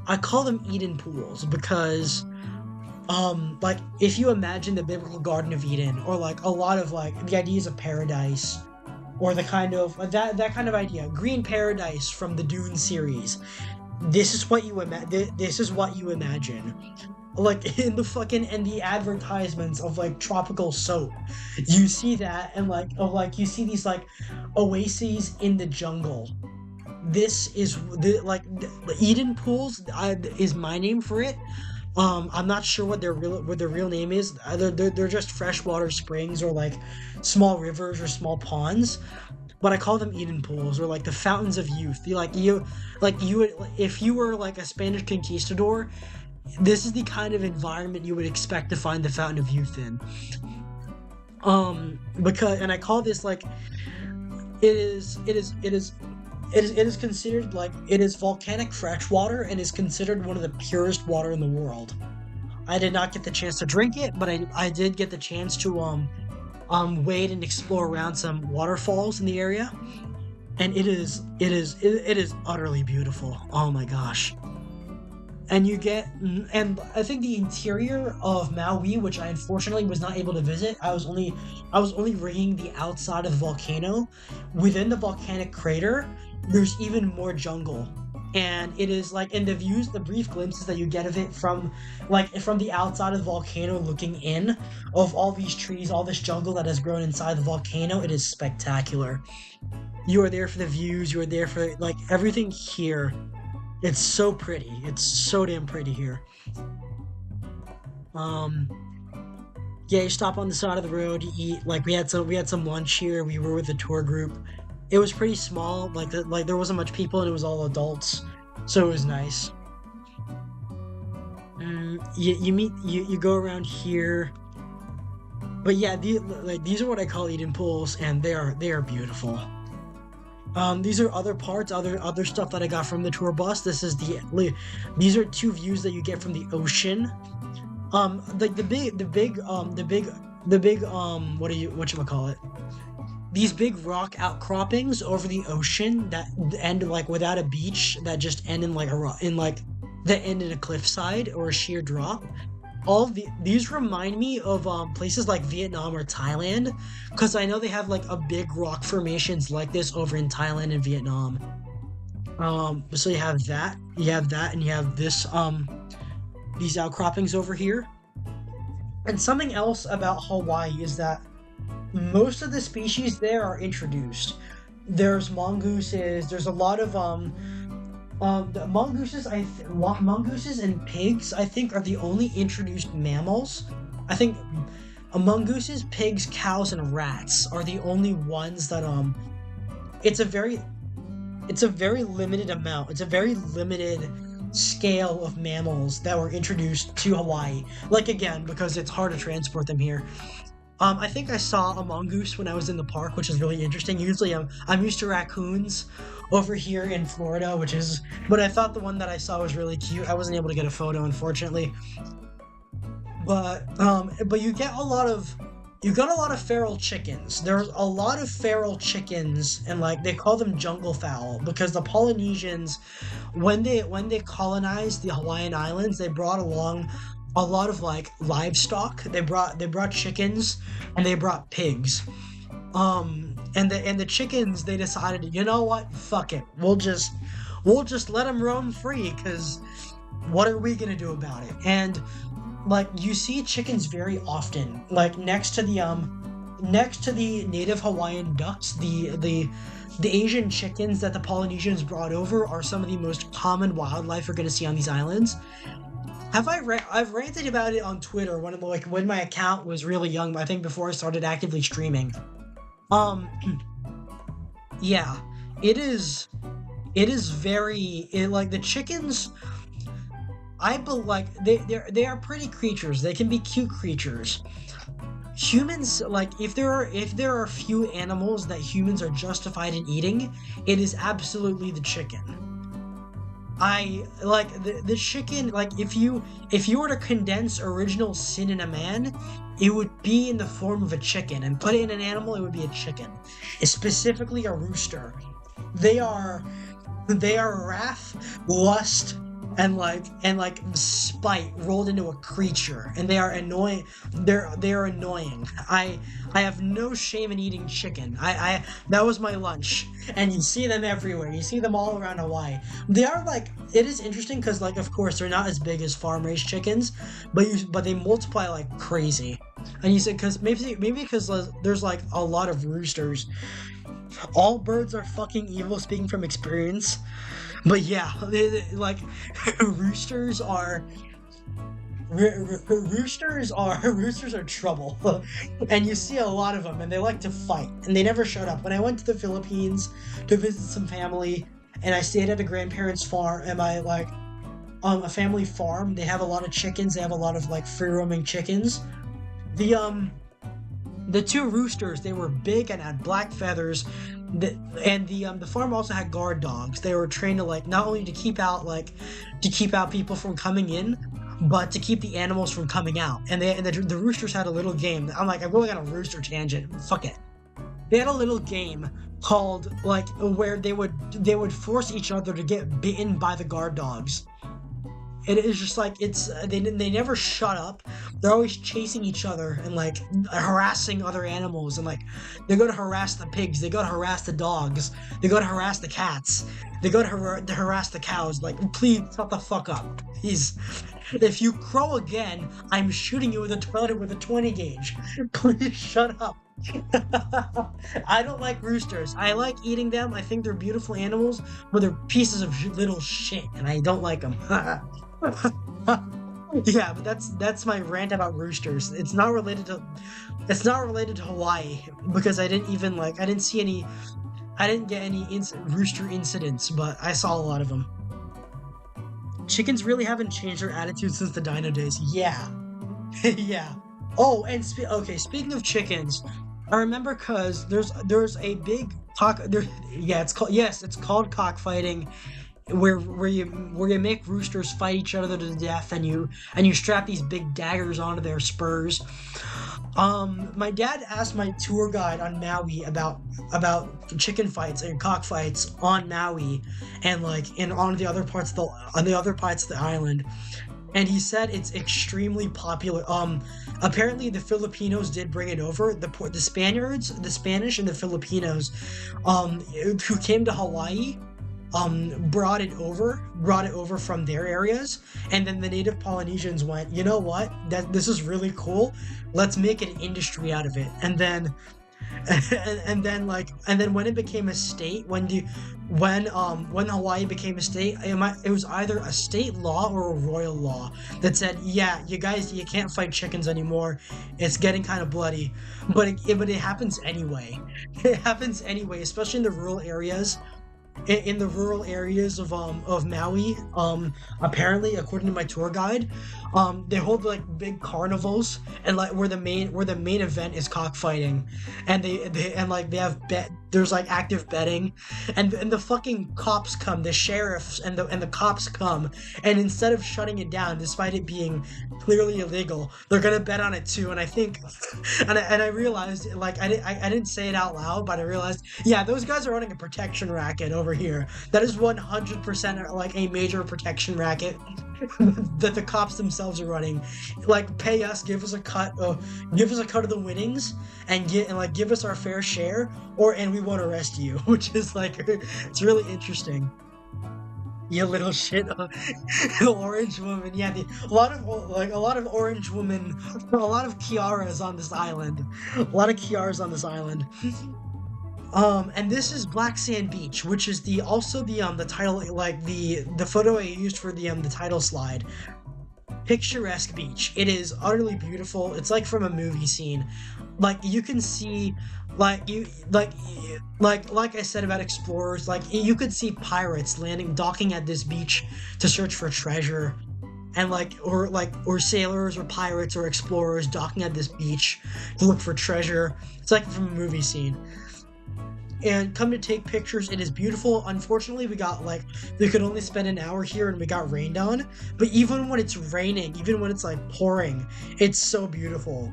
I call them Eden pools because like if you imagine the biblical Garden of Eden, or like a lot of like the ideas of paradise, or the kind of that kind of idea, green paradise from the Dune series. This is what you This is what you imagine. Like in the advertisements of like tropical soap, you see that, and like you see these like oases in the jungle. This is the Eden pools is my name for it. I'm not sure what their real name is. They're just freshwater springs, or like small rivers or small ponds, but I call them Eden pools, or like the fountains of youth. If you were like a Spanish conquistador, this is the kind of environment you would expect to find the fountain of youth in. And I call this like it is considered like it is volcanic freshwater and is considered one of the purest water in the world. I did not get the chance to drink it, but I did get the chance to wade and explore around some waterfalls in the area, and it is utterly beautiful. Oh my gosh. And I think the interior of Maui, which I unfortunately was not able to visit. I was only ringing the outside of the volcano. Within the volcanic crater, there's even more jungle. And it is like, in the brief glimpses that you get of it from the outside of the volcano looking in, of all these trees, all this jungle that has grown inside the volcano, it is spectacular. You are there for the views, you are there for like everything here. It's so pretty. It's so damn pretty here. Yeah, you stop on the side of the road, you eat. Like we had some lunch here. We were with the tour group. It was pretty small. Like there wasn't much people, and it was all adults, so it was nice. You go around here, but yeah, these are what I call Eden pools, and they are beautiful. These are other parts, other stuff that I got from the tour bus. These are two views that you get from the ocean. Like the big whatchamacallit? These big rock outcroppings over the ocean that end like without a beach, that just end in like that end in a cliffside or a sheer drop. These remind me of places like Vietnam or Thailand, because I know they have like a big rock formations like this over in Thailand and Vietnam. So you have that, and you have this these outcroppings over here. And something else about Hawaii is that most of the species there are introduced. There's mongooses. There's a lot of the mongooses and pigs, I think, are the only introduced mammals. I think mongooses, pigs, cows, and rats are the only ones that it's a very limited amount. It's a very limited scale of mammals that were introduced to Hawaii. Like, again, because it's hard to transport them here. I think I saw a mongoose when I was in the park, which is really interesting. Usually I'm used to raccoons over here in Florida, but I thought the one that I saw was really cute. I wasn't able to get a photo, unfortunately. But you got a lot of feral chickens. There's a lot of feral chickens, and like they call them jungle fowl, because the Polynesians, when they colonized the Hawaiian Islands, they brought along a lot of like livestock. They brought chickens, and they brought pigs. And the chickens, they decided, you know what? Fuck it. We'll just let them roam free, because what are we gonna do about it? And like you see chickens very often, like next to the native Hawaiian ducks, the Asian chickens that the Polynesians brought over are some of the most common wildlife you're gonna see on these islands. I've ranted about it on Twitter when my account was really young, I think before I started actively streaming. Yeah, it is like the chickens. like they are pretty creatures. They can be cute creatures. Humans, like, if there are a few animals that humans are justified in eating, it is absolutely the chicken. I like the chicken. Like, if you were to condense original sin in a man, it would be in the form of a chicken, and put it in an animal, it would be a chicken. Specifically a rooster. They are they are wrath, lust, and spite rolled into a creature, and they are annoying. They are annoying. I have no shame in eating chicken. I That was my lunch, and you see them everywhere. You see them all around Hawaii. They are like, it is interesting because, like, of course they're not as big as farm raised chickens, but they multiply like crazy. And you said because maybe because there's like a lot of roosters. All birds are fucking evil, speaking from experience. But yeah, like roosters are roosters are trouble, and you see a lot of them, and they like to fight, and they never shut up. When I went to the Philippines to visit some family, and I stayed at a grandparents' farm, and a family farm, they have a lot of chickens. They have a lot of like free roaming chickens. The two roosters, they were big and had black feathers. And the farm also had guard dogs. They were trained to, like, not only to keep out people from coming in, but to keep the animals from coming out. And the roosters had a little game. I'm going on a rooster tangent. Fuck it. They had a little game called, like, where they would force each other to get bitten by the guard dogs. It is just like, they never shut up. They're always chasing each other and like harassing other animals, and like they go to harass the pigs, they go to harass the dogs, they go to harass the cats, they go to harass the cows. Like, please shut the fuck up. If you crow again, I'm shooting you with a toilet with a 20 gauge. Please shut up. I don't like roosters. I like eating them. I think they're beautiful animals, but they're pieces of little shit, and I don't like them. Yeah, but that's my rant about roosters. It's not related to Hawaii, because I didn't get any rooster incidents, but I saw a lot of them. Chickens really haven't changed their attitude since the dino days. Yeah. Yeah. Oh, and speaking of chickens, I remember because there's a big cock there. Yeah, it's called cockfighting, where you make roosters fight each other to death, and you strap these big daggers onto their spurs. My dad asked my tour guide on Maui about chicken fights and cockfights on Maui, and on the other parts of the island. And he said it's extremely popular. Apparently the Filipinos did bring it over. The Spaniards, the Spanish, and the Filipinos, who came to Hawaii, brought it over from their areas, and then the native Polynesians went, you know what? This is really cool. Let's make an industry out of it. And then when it became a state, when Hawaii became a state, it was either a state law or a royal law that said, yeah, you guys, you can't fight chickens anymore. It's getting kind of bloody, but it happens anyway. It happens anyway, especially in the rural areas. In the rural areas of Maui, apparently, according to my tour guide, they hold like big carnivals, and like where the main event is cockfighting, and they have there's like active betting, and the fucking cops come, the sheriffs and the cops come, and instead of shutting it down, despite it being clearly illegal, they're gonna bet on it too. And I think, and I realized, like, I didn't say it out loud, but I realized, yeah, those guys are running a protection racket over here. That is 100% like a major protection racket that the cops themselves are running. Like, pay us, give us a cut of the winnings, and give us our fair share, and we won't arrest you. Which is like, it's really interesting. You little shit, orange woman. Yeah, a lot of orange women, a lot of Kiaras on this island. And this is Black Sand Beach, which is the title, like the photo I used for the title slide. Picturesque beach. It is utterly beautiful. It's like from a movie scene. Like, you can see, like I said about explorers, like you could see pirates docking at this beach to search for treasure. and or sailors or pirates or explorers docking at this beach to look for treasure. It's like from a movie scene. And come to take pictures. It is beautiful. Unfortunately, we could only spend an hour here and we got rained on. But even when it's raining, even when it's like pouring, it's so beautiful.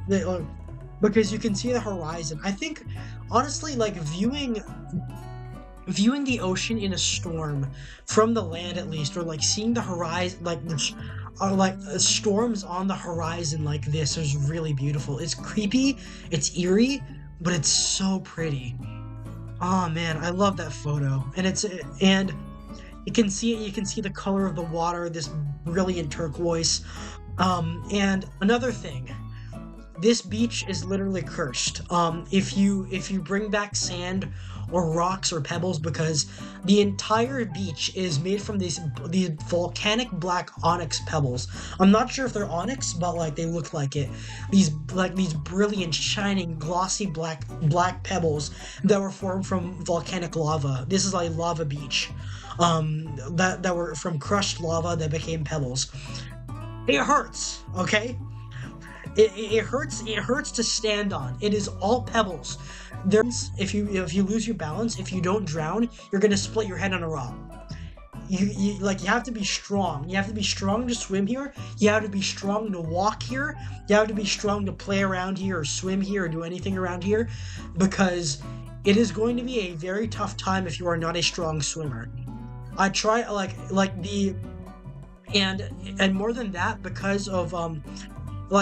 Because you can see the horizon. I think, honestly, like viewing the ocean in a storm from the land, at least, or like seeing the horizon, storms on the horizon like this is really beautiful. It's creepy, it's eerie, but it's so pretty. Oh man, I love that photo. And you can see the color of the water, this brilliant turquoise. And another thing, this beach is literally cursed. If you bring back sand or rocks or pebbles, because the entire beach is made from these volcanic black onyx pebbles. I'm not sure if they're onyx, but like they look like it. These brilliant, shining, glossy black pebbles that were formed from volcanic lava. This is like lava beach. That were from crushed lava that became pebbles. It hurts, okay? It hurts to stand on. It is all pebbles. If you lose your balance, if you don't drown, you're gonna split your head on a rock. You have to be strong. You have to be strong to swim here. You have to be strong to walk here. You have to be strong to play around here or swim here or do anything around here, because it is going to be a very tough time if you are not a strong swimmer. I try and more than that, because of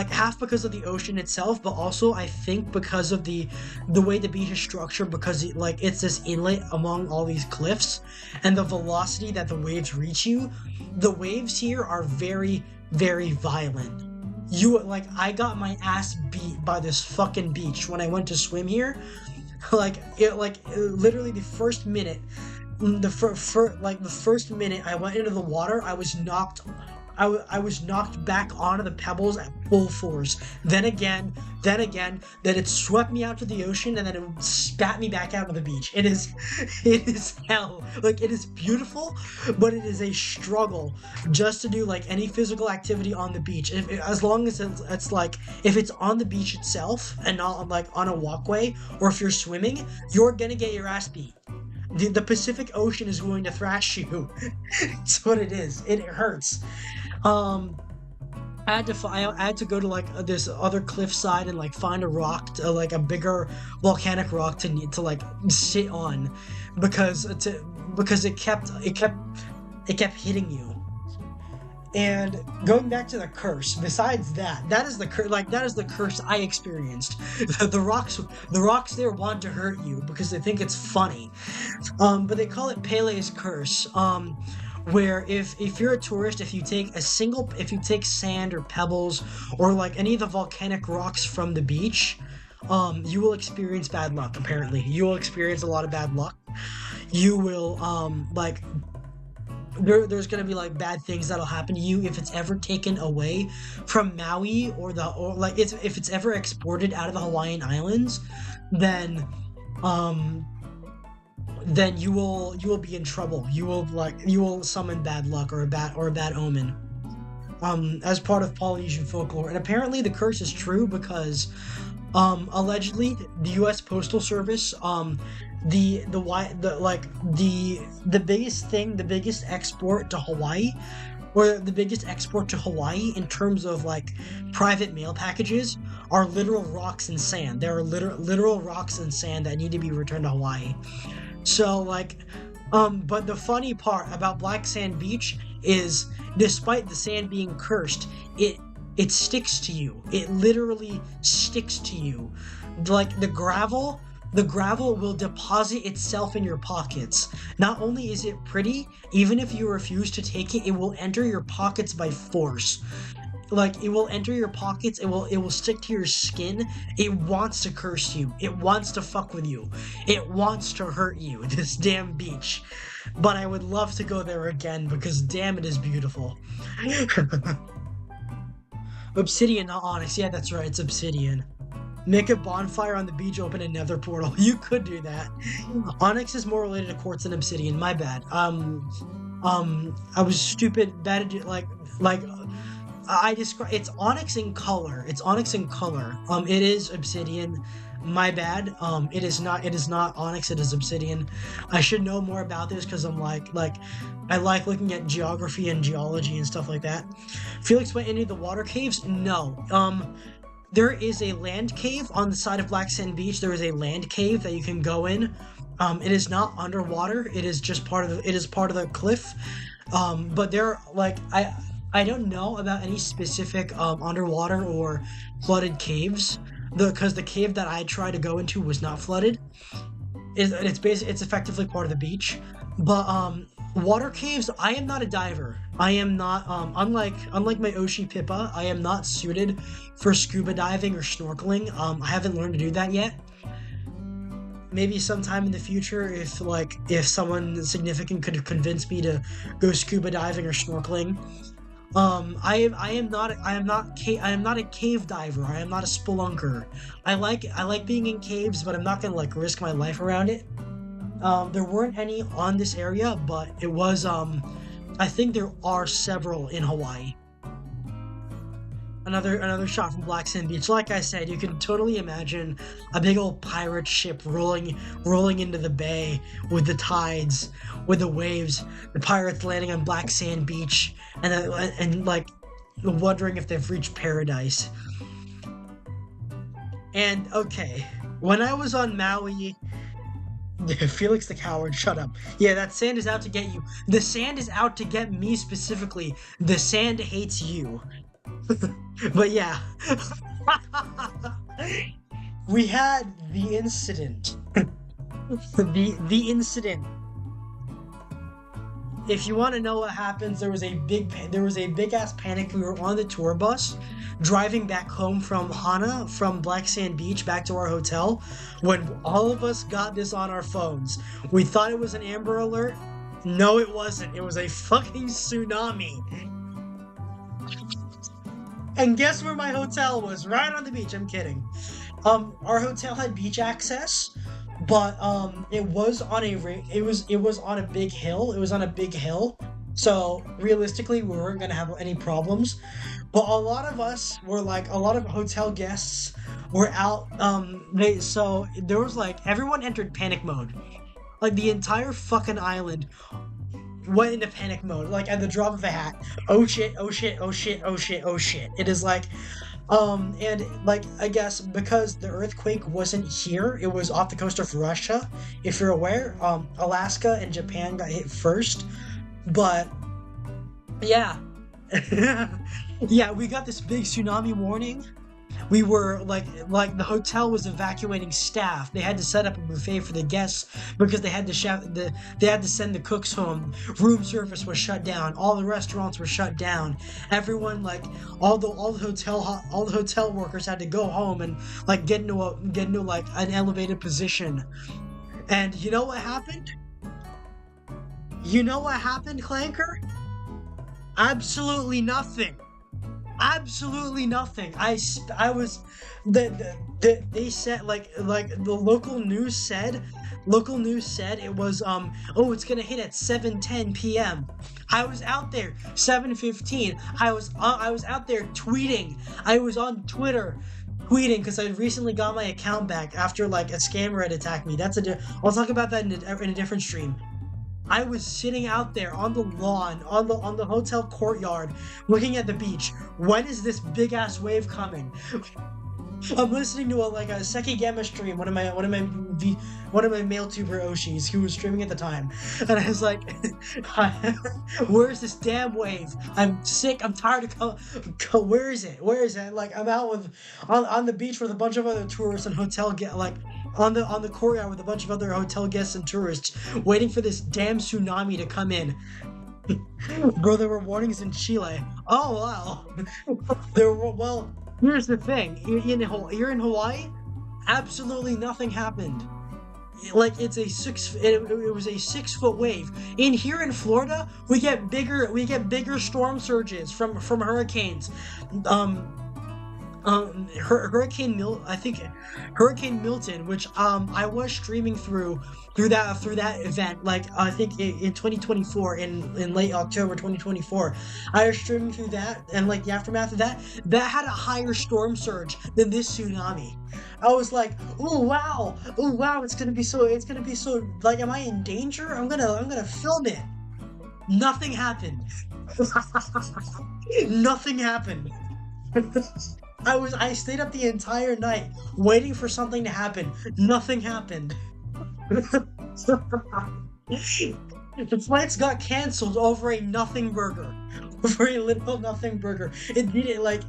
half because of the ocean itself, but also I think because of the way the beach is structured, because it's this inlet among all these cliffs, and the velocity that the waves reach you. The waves here are very, very violent. I got my ass beat by this fucking beach when I went to swim here. Literally the first minute, the first minute I went into the water, I was knocked back onto the pebbles at full force. Then again, it swept me out to the ocean, and then it spat me back out to the beach. It is hell. It is beautiful, but it is a struggle just to do any physical activity on the beach. As long as if it's on the beach itself and not on a walkway, or if you're swimming, you're gonna get your ass beat. The Pacific Ocean is going to thrash you. It's what it is. It hurts. I had to go to this other cliffside and find a rock, a bigger volcanic rock to sit on, because it kept hitting you. And going back to the curse, besides that is the curse I experienced. The rocks there want to hurt you because they think it's funny. But they call it Pele's curse. Where if you're a tourist, if you take sand or pebbles or any of the volcanic rocks from the beach, you will experience bad luck. Apparently, you will experience a lot of bad luck. You will there's gonna be bad things that'll happen to you if it's ever taken away from Maui if it's ever exported out of the Hawaiian Islands, then you will be in trouble. You will summon bad luck or a bad omen, as part of Polynesian folklore. And apparently the curse is true because allegedly the U.S. Postal Service, the biggest export to Hawaii, or the biggest export to Hawaii in terms of private mail packages, are literal rocks and sand. There are literal rocks and sand that need to be returned to Hawaii. So but the funny part about Black Sand Beach is, despite the sand being cursed, it sticks to you. It literally sticks to you. The gravel will deposit itself in your pockets. Not only is it pretty, even if you refuse to take it, it will enter your pockets by force. It will enter your pockets, it will stick to your skin. It wants to curse you. It wants to fuck with you. It wants to hurt you, this damn beach. But I would love to go there again, because damn, it is beautiful. Obsidian, not onyx. Yeah, that's right, it's obsidian. Make a bonfire on the beach, open a nether portal. You could do that. Onyx is more related to quartz than obsidian, my bad. I was stupid, bad at I describe it's onyx in color. It's onyx in color. It is obsidian. My bad. It is not. It is not onyx. It is obsidian. I should know more about this because I'm like, I like looking at geography and geology and stuff like that. Felix went into the water caves. No. There is a land cave on the side of Black Sand Beach. There is a land cave that you can go in. It is not underwater. It is just part of the. It is part of the cliff. But there, like, I don't know about any specific underwater or flooded caves. Because the cave that I tried to go into was not flooded. It's effectively part of the beach. But water caves, I am not a diver. I am not unlike my Oshi Pippa, I am not suited for scuba diving or snorkeling. I haven't learned to do that yet. Maybe sometime in the future, if someone significant could convince me to go scuba diving or snorkeling. I am not a cave diver. I am not a spelunker. I like being in caves, but I'm not gonna like risk my life around it. There weren't any on this area, but it was I think there are several in Hawaii. Another shot from Black Sand Beach. Like I said, you can totally imagine a big old pirate ship rolling into the bay with the tides, with the waves, the pirates landing on Black Sand Beach, and like wondering if they've reached paradise. And okay, when I was on Maui, Felix the coward, shut up. Yeah, that sand is out to get you. The sand is out to get me specifically. The sand hates you. But yeah. We had the incident. the incident. If you want to know what happens, there was a big ass panic. We were on the tour bus driving back home from Hana, from Black Sand Beach back to our hotel, when all of us got this on our phones. We thought it was an Amber Alert. No, it wasn't. It was a fucking tsunami. And guess where my hotel was? Right on the beach. I'm kidding. Our hotel had beach access, but it was on a big hill. It was on a big hill. So realistically, we weren't gonna have any problems. But a lot of hotel guests were out. So there was everyone entered panic mode. Like the entire fucking island went into panic mode, like at the drop of a hat. Oh shit, oh shit, oh shit, oh shit, oh shit. It is and I guess because the earthquake wasn't here, it was off the coast of Russia. If you're aware, Alaska and Japan got hit first. But yeah. Yeah, we got this big tsunami warning. We were like the hotel was evacuating staff. They had to set up a buffet for the guests because they had to send the cooks home. Room service was shut down. All the restaurants were shut down. Everyone all the hotel workers had to go home and get into an elevated position. And you know what happened? You know what happened, Clanker? Absolutely nothing. Absolutely nothing. They said the local news said it was it's gonna hit at 7:10 p.m. I was out there 7:15. I was out there tweeting. I was on Twitter tweeting because I recently got my account back after a scammer had attacked me. I'll talk about that in a different stream. I was sitting out there on the lawn, on the hotel courtyard, looking at the beach. When is this big ass wave coming? I'm listening to a Sekigema stream, one of my male tuber Oshis who was streaming at the time, and I was like, "Where's this damn wave? I'm sick. I'm tired of where is it? Where is it?" I'm out on the beach with a bunch of other tourists and on the courtyard with a bunch of other hotel guests and tourists, waiting for this damn tsunami to come in. Bro, there were warnings in Chile. Oh wow. Well, here's the thing. You're in Hawaii. Absolutely nothing happened. It was a 6-foot wave. Here in Florida, we get bigger storm surges from hurricanes. I think Hurricane Milton, which I was streaming through that event, like I think in 2024, in late October 2024, I was streaming through that, and like the aftermath of that had a higher storm surge than this tsunami. I was like, oh wow, it's gonna be so like, am I in danger? I'm gonna film it. Nothing happened. Nothing happened. I stayed up the entire night waiting for something to happen. Nothing happened. The flights got canceled over a nothing burger. Over a literal nothing burger. It did it like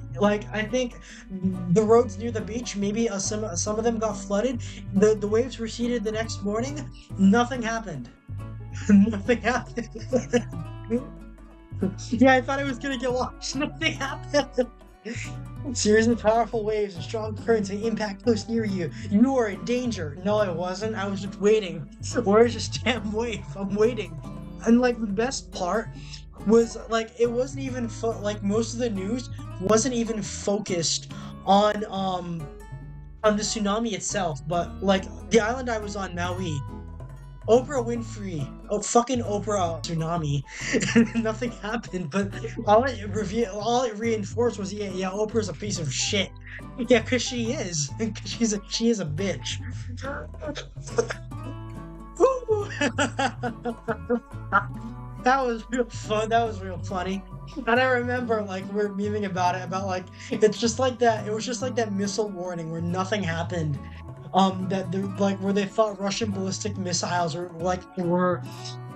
I think the roads near the beach, maybe some of them got flooded. The waves receded the next morning. Nothing happened. Nothing happened. Yeah, I thought I was gonna get washed. Nothing happened. Series of powerful waves and strong currents and impact close near you. You are in danger. No, I wasn't. I was just waiting. Where's this damn wave? I'm waiting. And like the best part was like it wasn't even like most of the news wasn't even focused on the tsunami itself, but like the island I was on, Maui. Oprah Winfrey, oh fucking Oprah tsunami, nothing happened. But all it reinforced was yeah, Oprah's a piece of shit. Yeah, cause she is, cause she is a bitch. Woo! That was real fun. That was real funny. And I remember like we are memeing about it, about like it's just like that. It was just like that missile warning where nothing happened. That like where they thought Russian ballistic missiles were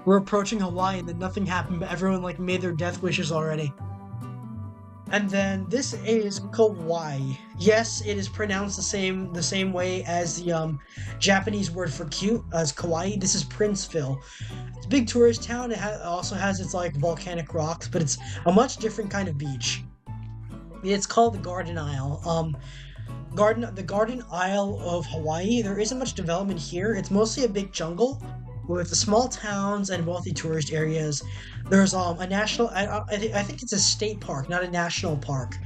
approaching Hawaii, and then nothing happened, but everyone like made their death wishes already. And then this is Kauai. Yes, it is pronounced the same way as the Japanese word for cute as Kauai. This is Princeville. It's a big tourist town. It also has its like volcanic rocks, but it's a much different kind of beach. It's called the Garden Isle. The Garden Isle of Hawaii. There isn't much development here. It's mostly a big jungle with small towns and wealthy tourist areas. There's a national. I think it's a state park, not a national park.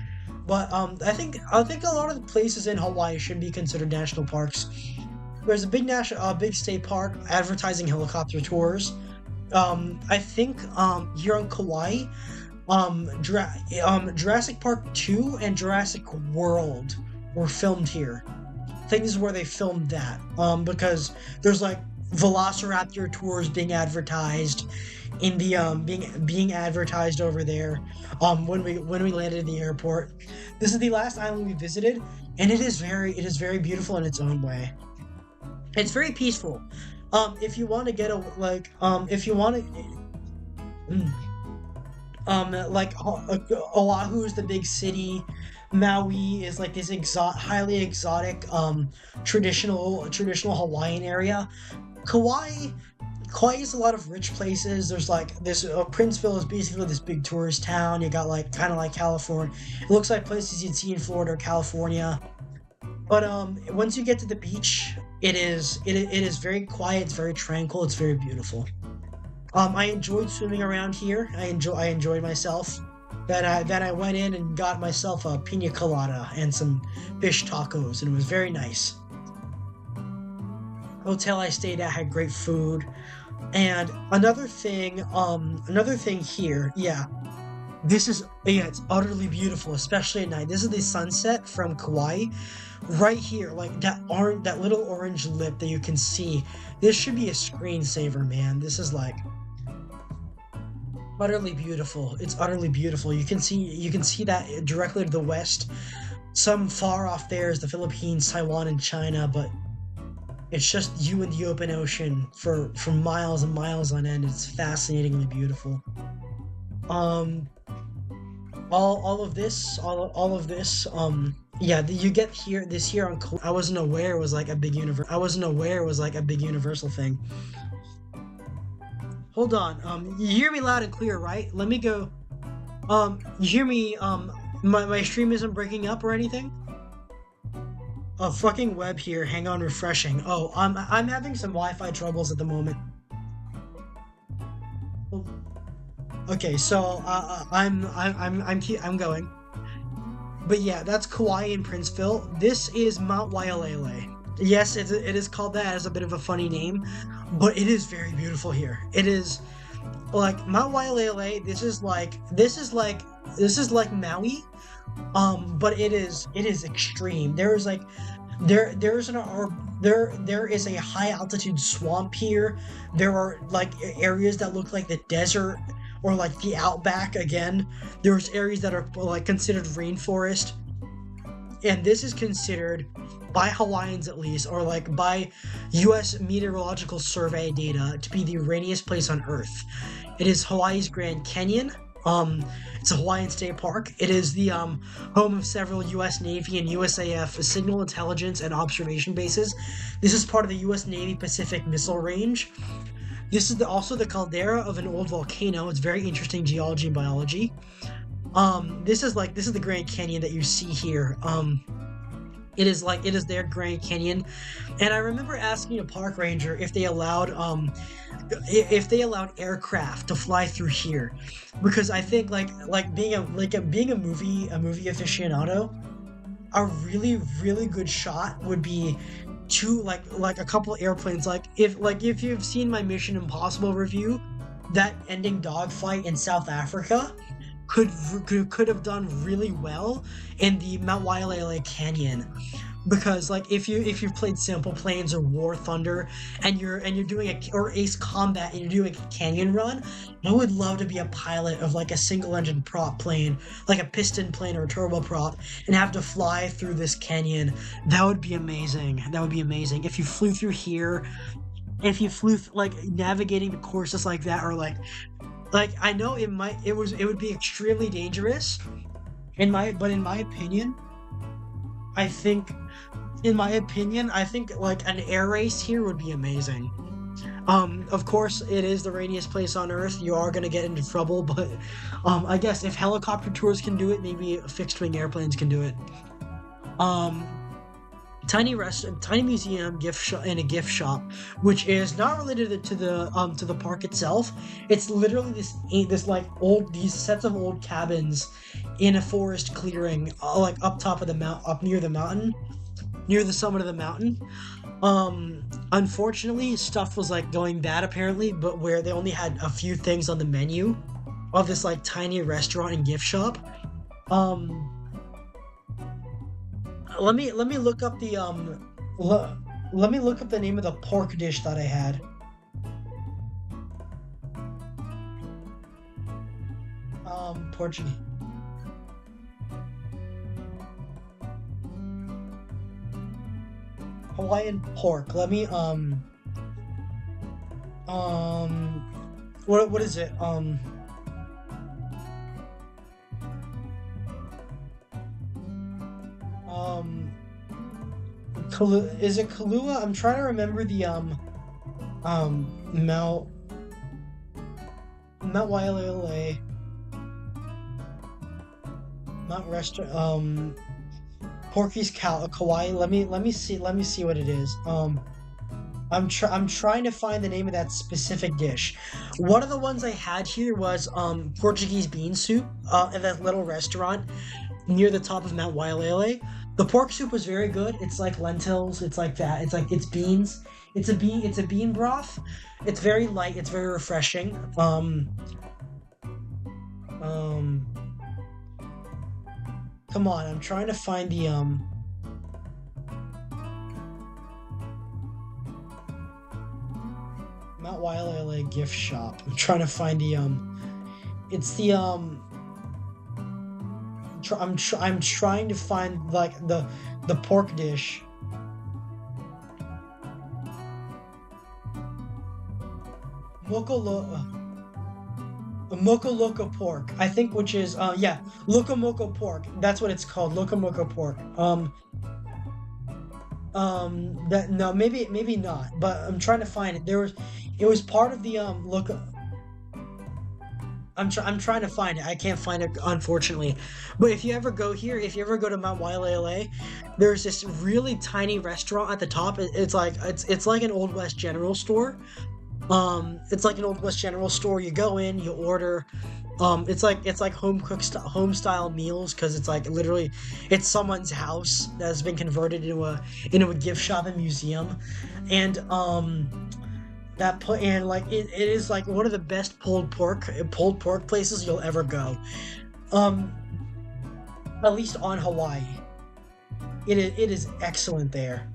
But I think a lot of the places in Hawaii should be considered national parks. There's a big state park advertising helicopter tours. I think here on Kauai, Jurassic Park 2 and Jurassic World were filmed here. I think this is where they filmed that. Because there's like Velociraptor tours being advertised in the being advertised over there. When we landed in the airport. This is the last island we visited, and it is very beautiful in its own way. It's very peaceful. If you want to get a like if you want to like Oahu is the big city. Maui is like this highly exotic, traditional Hawaiian area. Kauai has a lot of rich places. There's like this Princeville is basically this big tourist town. You got like kind of like California. It looks like places you'd see in Florida or California. But once you get to the beach, it is very quiet. It's very tranquil. It's very beautiful. I enjoyed swimming around here. I enjoyed myself. That I went in and got myself a pina colada and some fish tacos, and it was very nice. Hotel I stayed at had great food. And another thing here, it's utterly beautiful, especially at night. This is the sunset from Kauai. Right here, like that little orange lip that you can see. This should be a screensaver, man. This is like utterly beautiful. It's utterly beautiful. You can see that directly to the west. Some far off there is the Philippines, Taiwan, and China, but it's just you and the open ocean for miles and miles on end. It's fascinatingly beautiful. All of this, you get here on. I wasn't aware it was like a big universal thing. Hold on. You hear me loud and clear, right? Let me go. You hear me? My stream isn't breaking up or anything. A fucking web here. Hang on, refreshing. Oh, I'm having some Wi-Fi troubles at the moment. Okay, so I'm going. But yeah, that's Kauai and Princeville. This is Mount Waialele. Yes, it is called that as a bit of a funny name, but it is very beautiful here. It is like Mount Waialele. This is like Maui, but it is extreme. There is a high altitude swamp here. There are like areas that look like the desert or like the outback again. There's areas that are like considered rainforest, and this is considered by Hawaiians at least, or like by US Meteorological Survey data, to be the rainiest place on Earth. It is Hawaii's Grand Canyon. It's a Hawaiian state park. It is the home of several US Navy and USAF signal intelligence and observation bases. This is part of the US Navy Pacific Missile Range. This is also the caldera of an old volcano. It's very interesting geology and biology. This is the Grand Canyon that you see here. It is their Grand Canyon, and I remember asking a park ranger if they allowed aircraft to fly through here, because I think being a movie aficionado, a really good shot would be two like a couple airplanes, if you've seen my Mission Impossible review, that ending dogfight in South Africa could have done really well in the Mount Waialele Canyon, because if you've played Simple Planes or War Thunder and you're doing or Ace Combat and you're doing a canyon run, I would love to be a pilot of like a single engine prop plane, like a piston plane or a turboprop, and have to fly through this canyon. That would be amazing. If you flew through here, if you flew navigating the courses like that, or I know it would be extremely dangerous. In my opinion, I think like an air race here would be amazing. Of course, it is the rainiest place on Earth. You are gonna get into trouble, but I guess if helicopter tours can do it, maybe fixed wing airplanes can do it. Tiny museum gift shop and a gift shop, which is not related to the park itself. It's literally these sets of old cabins in a forest clearing, up top of the up near the mountain, near the summit of the mountain. Unfortunately, stuff was going bad apparently, but where they only had a few things on the menu of this tiny restaurant and gift shop. Let me look up the let me look up the name of the pork dish that I had. Portuguese. Hawaiian pork. Let me what is it? Is it Kahlua? I'm trying to remember the Mount Waialele Mount Restaurant Porky's Kauai. Let me see what it is. I'm trying to find the name of that specific dish. One of the ones I had here was Portuguese bean soup at that little restaurant near the top of Mount Waialele. The pork soup was very good. It's like lentils. It's like that. It's beans. It's a bean broth. It's very light. It's very refreshing. Come on. I'm trying to find the Mount Waialele gift shop. I'm trying to find the it's the I'm trying to find the pork dish. Moco Loco pork, I think, which is Loco Moco pork. That's what it's called, Loco Moco pork. Maybe not, but I'm trying to find it. It was part of the Loco. I'm trying to find it. I can't find it, unfortunately. But if you ever go here, if you ever go to Mount Waialele, there's this really tiny restaurant at the top. It's like an Old West general store. It's like an Old West general store. You go in, you order It's like home style meals because it's like literally it's someone's house that has been converted into a gift shop and museum, and that put and like it is like one of the best pulled pork places you'll ever go. Um, at least on Hawaii, it is excellent there.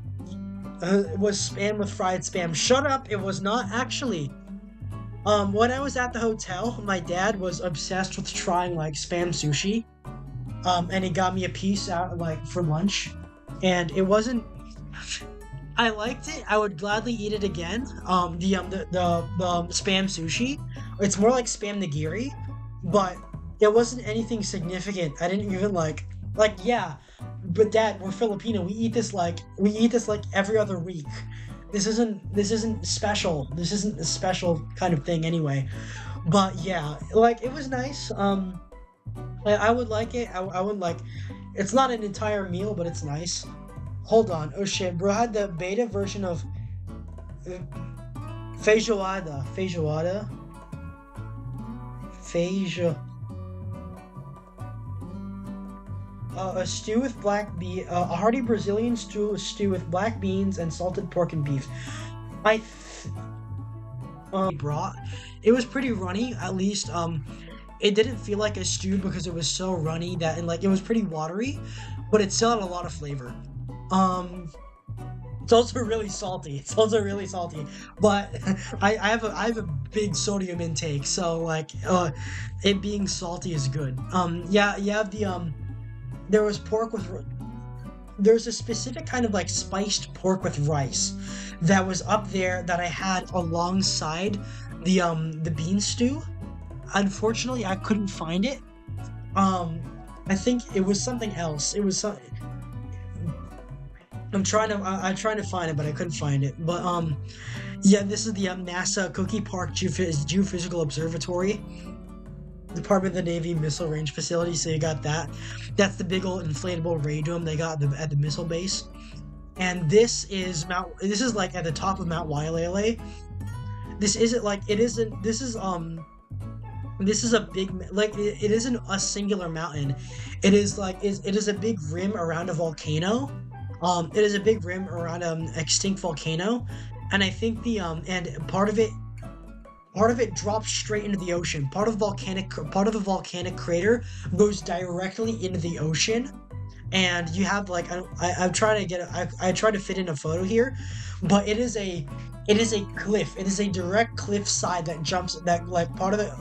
It was spam with fried spam. Shut up! It was not actually. When I was at the hotel, my dad was obsessed with trying like spam sushi. And he got me a piece out like for lunch, and it wasn't. I liked it. I would gladly eat it again. The spam sushi. It's more like spam nigiri, but it wasn't anything significant. I didn't even yeah. But Dad, we're Filipino. We eat this like every other week. This isn't special. This isn't a special kind of thing anyway. But yeah, like it was nice. I would like it. I would like. It's not an entire meal, but it's nice. Hold on. Oh shit, bro! I had the beta version of uh, feijoada, feijo, a stew with a hearty Brazilian stew with black beans and salted pork and beef. I brought. It was pretty runny, at least. It didn't feel like a stew because it was so runny that and like it was pretty watery, but it still had a lot of flavor. Um, it's also really salty. It's also really salty, but I have a big sodium intake, so like it being salty is good. Yeah, you have there was pork with there's a specific kind of like spiced pork with rice that was up there that I had alongside the bean stew. Unfortunately, I couldn't find it. Um, I think it was something else. It was some. I'm trying to find it, but I couldn't find it. But yeah, this is the NASA Cookie Park Geophysical Observatory, Department of the Navy Missile Range Facility. So you got that. That's the big old inflatable radome they got at the missile base. And this is Mount. This is like at the top of Mount Wailele. This isn't like it isn't. This is a big like it isn't a singular mountain. It is like it is a big rim around a volcano. It is a big rim around an extinct volcano, and I think the and part of it drops straight into the ocean. Part of the volcanic crater goes directly into the ocean, and you have like I'm trying to I tried to fit in a photo here, but it is a cliff. It is a direct cliff side that jumps that like part of it.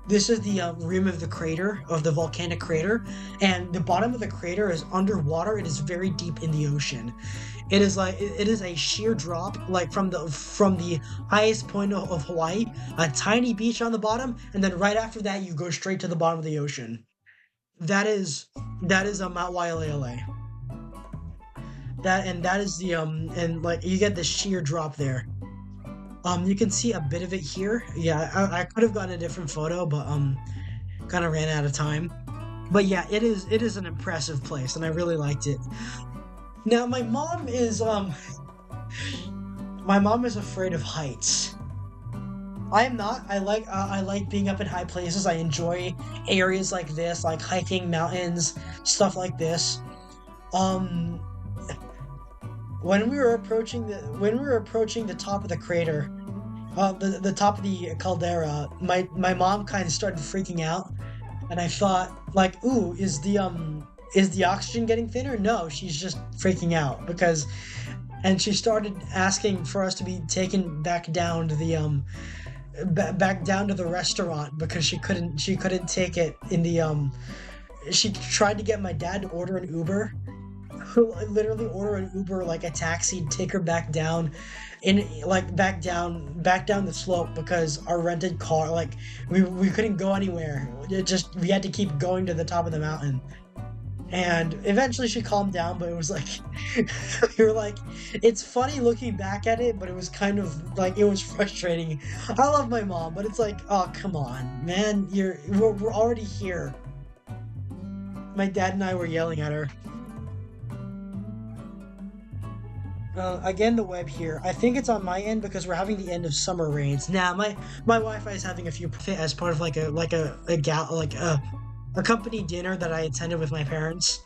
This is the rim of the crater, of the volcanic crater, and the bottom of the crater is underwater. It is very deep in the ocean. It is a sheer drop, like from the highest point of Hawaii, a tiny beach on the bottom, and then right after that you go straight to the bottom of the ocean. That is Mount Wailele. That is the and like you get the sheer drop there. You can see a bit of it here. Yeah, I could have gotten a different photo, but kind of ran out of time. But yeah, it is an impressive place, and I really liked it. Now my mom is afraid of heights. I am not. I like being up in high places. I enjoy areas like this, like hiking mountains, stuff like this. Um, when we were approaching the top of the crater, the top of the caldera, my mom kind of started freaking out, and I thought like, ooh, is the oxygen getting thinner? No, she's just freaking out and she started asking for us to be taken back down to back down to the restaurant because she couldn't take it in the she tried to get my dad to order an Uber, literally order an Uber, like a taxi, take her back down back down the slope because our rented car, like we couldn't go anywhere. We had to keep going to the top of the mountain. And eventually she calmed down, but it was like we were like, it's funny looking back at it, but it was kind of like it was frustrating. I love my mom, but it's like, oh come on, man, we're already here. My dad and I were yelling at her. Again, the web here. I think it's on my end because we're having the end of summer rains. Now, my Wi-Fi is having a few as part of a company dinner that I attended with my parents.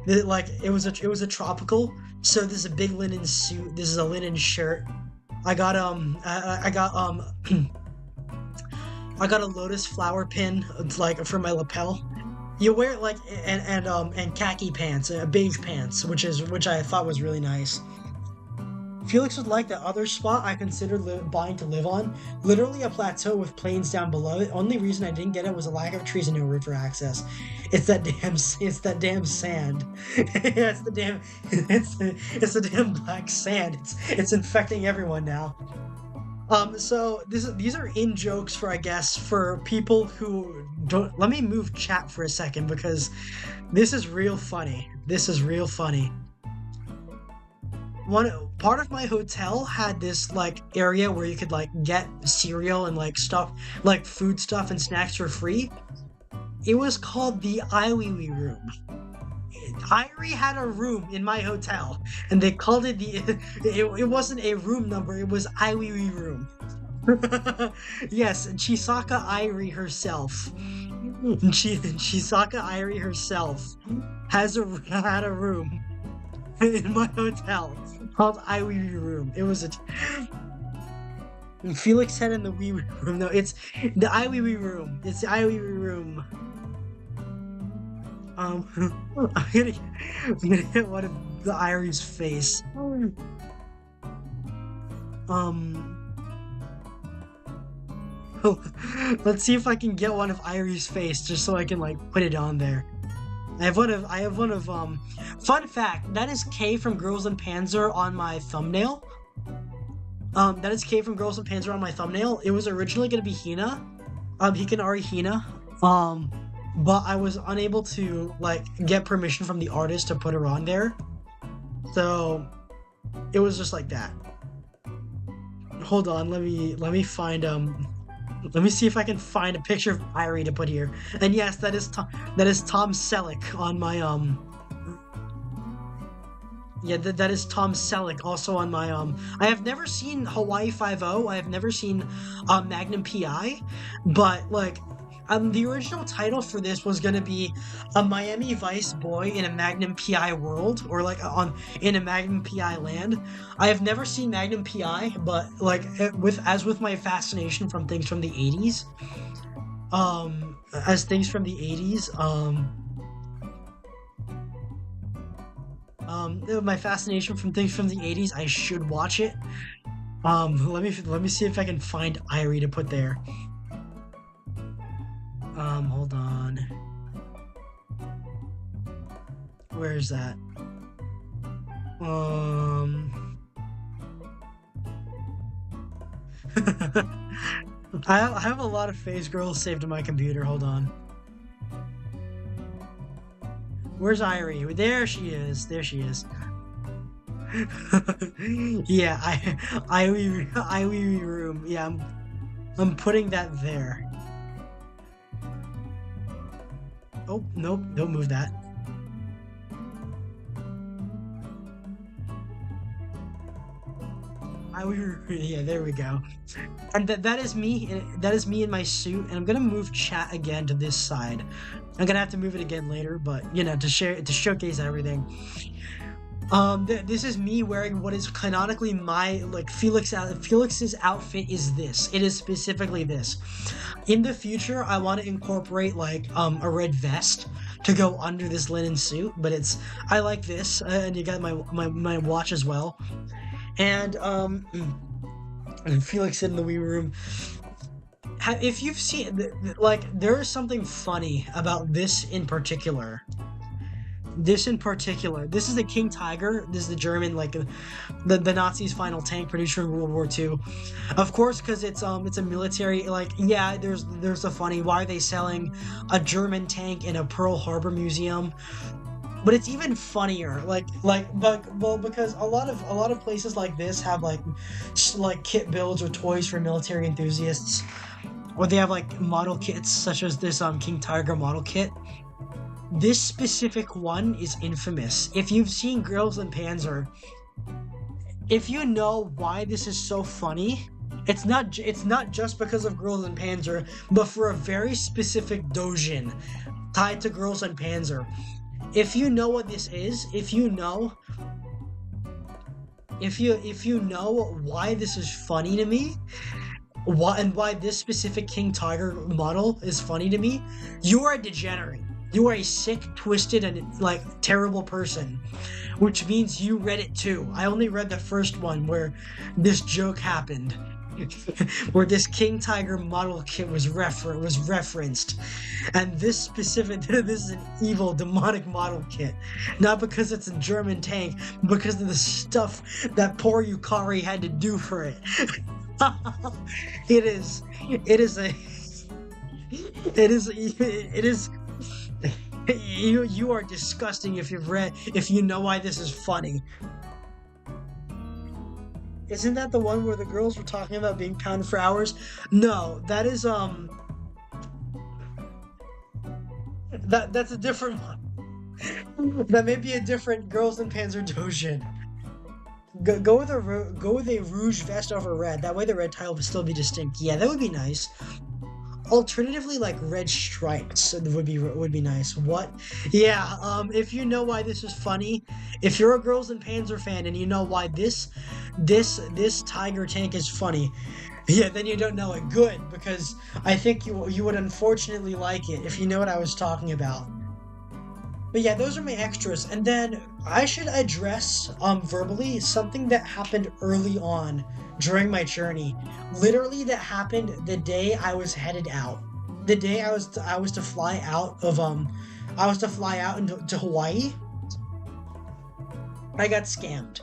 Like it was a tropical. So this is a big linen suit. This is a linen shirt. I got I got I got a lotus flower pin like for my lapel. You wear it like and khaki pants, beige pants, which I thought was really nice. Felix would like the other spot I considered buying to live on. Literally a plateau with plains down below it. Only reason I didn't get it was a lack of trees and no river access. It's that damn sand. Yeah, it's the damn black sand. It's infecting everyone now. So these are in jokes for I guess for people who don't. Let me move chat for a second because this is real funny. This is real funny. One part of my hotel had this like area where you could like get cereal and like stuff like food stuff and snacks for free. It was called the Iwiwi room. Irie had a room in my hotel and they called it it wasn't a room number, it was Iwiwi room. Yes, Chisaka Irie herself. Chisaka Irie herself had a room in my hotel called Iwiwi room. It was a Felix said in the wee room. No, it's the Iwiwi room. It's the Iwiwi room. I'm gonna hit one of the Irie's face. Let's see if I can get one of Irie's face just so I can like put it on there. I have one of fun fact, that is K from Girls and Panzer on my thumbnail. That is K from Girls and Panzer on my thumbnail. It was originally gonna be Hina. Hikanari Hina. But I was unable to like get permission from the artist to put her on there. So it was just like that. Hold on, let me find let me see if I can find a picture of Irie to put here. And yes, that is Tom Selleck on my yeah, that is Tom Selleck also on my I have never seen Hawaii 5-0. I have never seen Magnum PI, but like the original title for this was gonna be a Miami Vice boy in a Magnum PI world, or like in a Magnum PI land. I have never seen Magnum PI, but like with my fascination from things from the 80s, as things from the 80s, my fascination from things from the 80s, I should watch it. Let me see if I can find Irie to put there. Hold on. Where is that? I have a lot of Phase Girls saved in my computer. Hold on. Where's Irie? There she is. There she is. Yeah, Iwie room. Yeah, I'm putting that there. Oh, nope, don't move that. Yeah, there we go. And that is me. That is me in my suit. And I'm gonna move chat again to this side. I'm gonna have to move it again later, but you know, to showcase everything. This is me wearing what is canonically my like Felix's outfit is this. It is specifically this. In the future, I want to incorporate like a red vest to go under this linen suit, but I like this, and you got my watch as well. And Felix in the wee room. If you've seen like there is something funny about this in particular. This is a King Tiger. This is the German, like the Nazis' final tank produced in World War II. Of course, because it's a military. Like, yeah, there's the funny. Why are they selling a German tank in a Pearl Harbor museum? But it's even funnier. Because a lot of places like this have like kit builds or toys for military enthusiasts, or they have like model kits such as this King Tiger model kit. This specific one is infamous. If you've seen Girls and Panzer, if you know why this is so funny, it's not just because of Girls and Panzer, but for a very specific dojin tied to Girls and Panzer. If you know what this is, if you know why this is funny to me, why this specific King Tiger model is funny to me, you are a degenerate. You are a sick, twisted, and like terrible person, which means you read it too. I only read the first one where this joke happened, where this King Tiger model kit was referenced, and this is an evil demonic model kit, not because it's a German tank, but because of the stuff that poor Yukari had to do for it. It is you are disgusting if you know why this is funny. Isn't that the one where the girls were talking about being pounded for hours? No, that is that's a different one. That may be a different Girls and Panzer Dojin. Go with a rouge vest over red. That way the red tile would still be distinct. Yeah, that would be nice. Alternatively, like red stripes would be nice. What? Yeah. If you know why this is funny, if you're a Girls and Panzer fan and you know why this tiger tank is funny, yeah, then you don't know it. Good, because I think you would unfortunately like it if you know what I was talking about. But yeah, those are my extras. And then I should address verbally something that happened early on during my journey. Literally, that happened the day I was headed out. The day I was to fly out into Hawaii. I got scammed.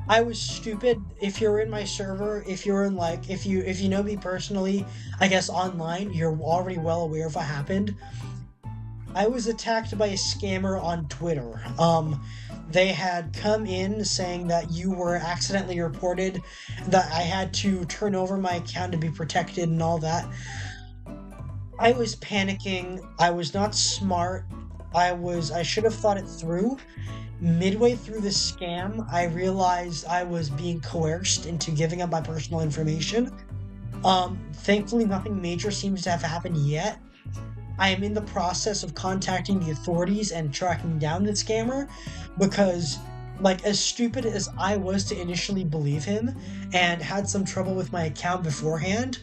I was stupid. If you're in my server, if you know me personally, I guess online, you're already well aware of what happened. I was attacked by a scammer on Twitter. They had come in saying that you were accidentally reported, that I had to turn over my account to be protected and all that. I was panicking. I was not smart. I should have thought it through. Midway through the scam, I realized I was being coerced into giving up my personal information. Thankfully, nothing major seems to have happened yet. I am in the process of contacting the authorities and tracking down the scammer, because, like, as stupid as I was to initially believe him and had some trouble with my account beforehand,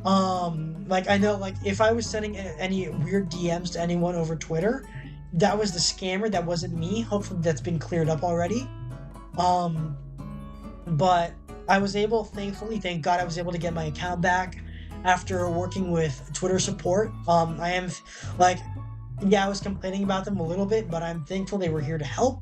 like, I know, like, if I was sending any weird DMs to anyone over Twitter, that was the scammer, that wasn't me. Hopefully that's been cleared up already. But I was able, thankfully, thank God, I was able to get my account back after working with Twitter support. I was complaining about them a little bit, but I'm thankful they were here to help.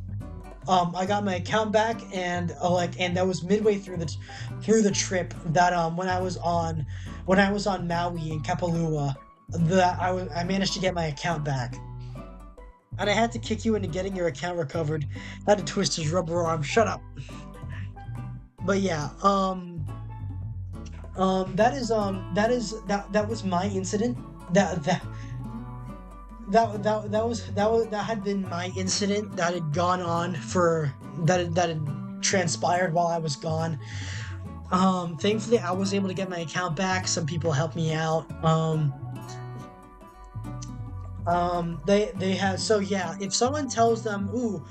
I got my account back, and that was midway through the trip that when I was on Maui and Kapalua, that I managed to get my account back. And I had to kick you into getting your account recovered. I had to twist his rubber arm. Shut up. But yeah, that was my incident. That had been my incident that had gone on that had transpired while I was gone. Thankfully I was able to get my account back. Some people helped me out. They had, so yeah, if someone tells them, ooh,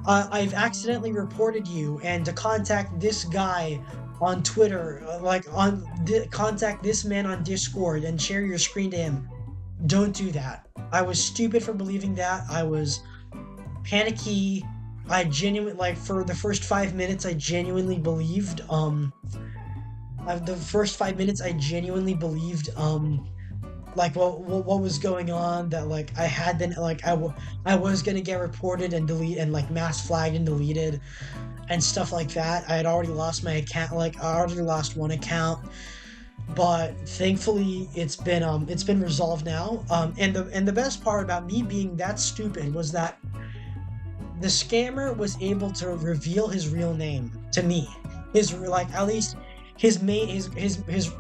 I've accidentally reported you, and to contact this guy on Twitter, contact this man on Discord and share your screen to him, don't do that. I was stupid for believing that. I was panicky. I genuinely, for the first 5 minutes, I genuinely believed, what was going on, that I had been, I was gonna get reported and delete and mass flagged and deleted and stuff like that. I had already lost my account. I already lost one account, but thankfully it's been resolved now. And the best part about me being that stupid was that the scammer was able to reveal his real name to me. His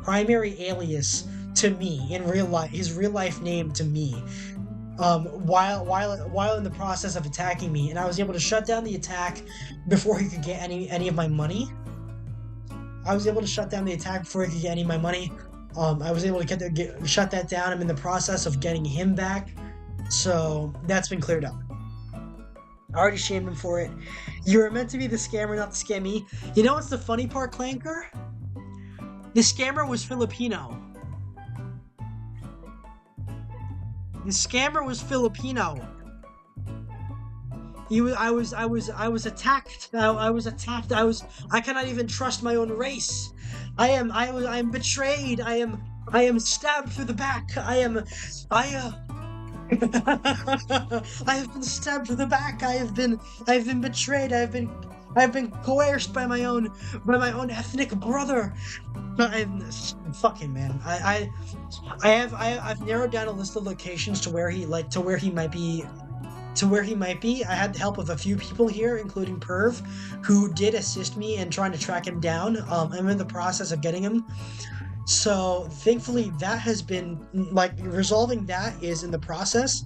primary alias to me in real life, his real life name to me, while in the process of attacking me, and I was able to shut down the attack before he could get any of my money. I was able to shut down the attack before he could get any of my money. I was able to shut that down. I'm in the process of getting him back, so that's been cleared up. I already shamed him for it. You were meant to be the scammer, not the scammy. You know what's the funny part, Clanker? The scammer was Filipino. The scammer was Filipino. I was attacked. I was attacked. I cannot even trust my own race. I am betrayed. I am stabbed through the back. I have been stabbed through the back. I have been betrayed. I have been coerced by my own ethnic brother. Fucking man. I've narrowed down a list of locations to where he might be. I had the help of a few people here, including Perv, who did assist me in trying to track him down. I'm in the process of getting him. So thankfully that has been, like, resolving that is in the process.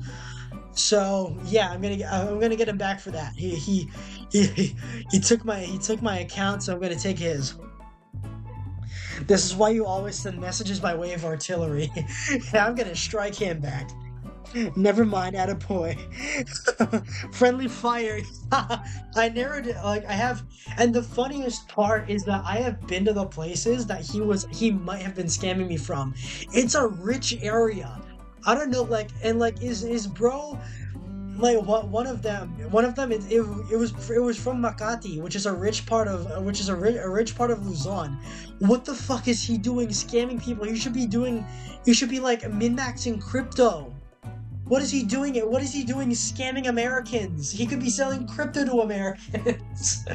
So yeah, I'm gonna get him back for that. He took my account, so I'm gonna take his. This is why you always send messages by way of artillery. I'm gonna strike him back. Never mind, attaboy. Friendly fire. I narrowed it, like, I have, and the funniest part is that I have been to the places that he might have been scamming me from. It's a rich area. I don't know, like, and like, is bro, like, what one of them it was from Makati, which is a rich part of rich part of Luzon. What the fuck is he doing scamming people? You should be like min-maxing crypto. What is he doing? What is he doing scamming Americans? He could be selling crypto to Americans.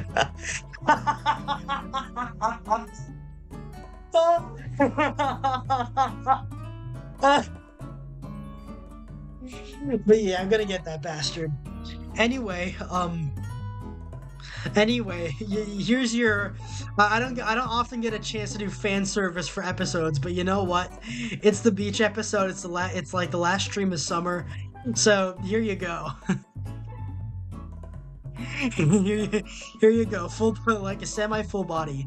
But yeah, I'm gonna get that bastard. Anyway, here's your. I don't often get a chance to do fan service for episodes, but you know what? It's the beach episode. It's like the last stream of summer, so here you go. Here you go. Like a semi-full body.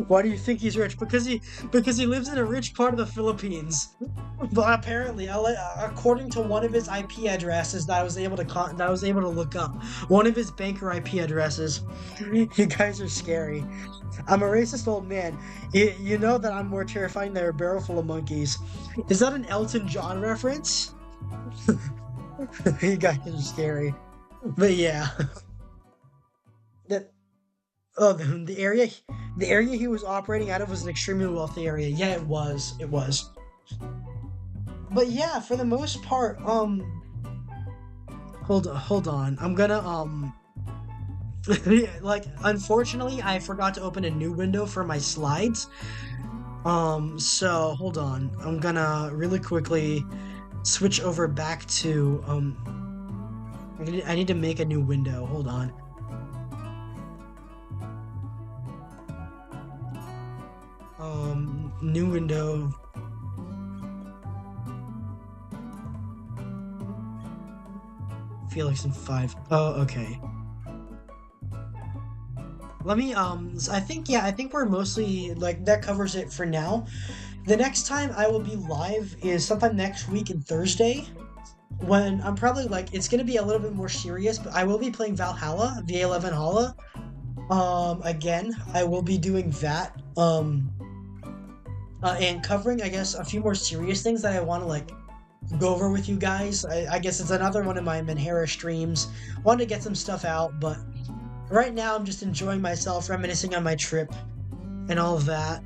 Why do you think he's rich? Because he lives in a rich part of the Philippines. But apparently, according to one of his IP addresses that I was able to look up, one of his banker IP addresses. You guys are scary. I'm a racist old man. You know that I'm more terrifying than a barrel full of monkeys. Is that an Elton John reference? You guys are scary. But yeah. The area he was operating out of was an extremely wealthy area. Yeah, it was. But yeah, for the most part, hold on. I'm gonna like, unfortunately, I forgot to open a new window for my slides. So hold on. I'm gonna really quickly switch over back to I need to make a new window. Hold on. New window. Felix in 5. Oh, okay. Let me, I think we're mostly, like, that covers it for now. The next time I will be live is sometime next week on Thursday, when I'm probably, like, it's gonna be a little bit more serious, but I will be playing Valhalla, VA11 Hala. Again, I will be doing that, and covering, I guess, a few more serious things that I want to, like, go over with you guys. I guess it's another one of my Menhera streams. Wanted to get some stuff out, but right now I'm just enjoying myself, reminiscing on my trip and all of that.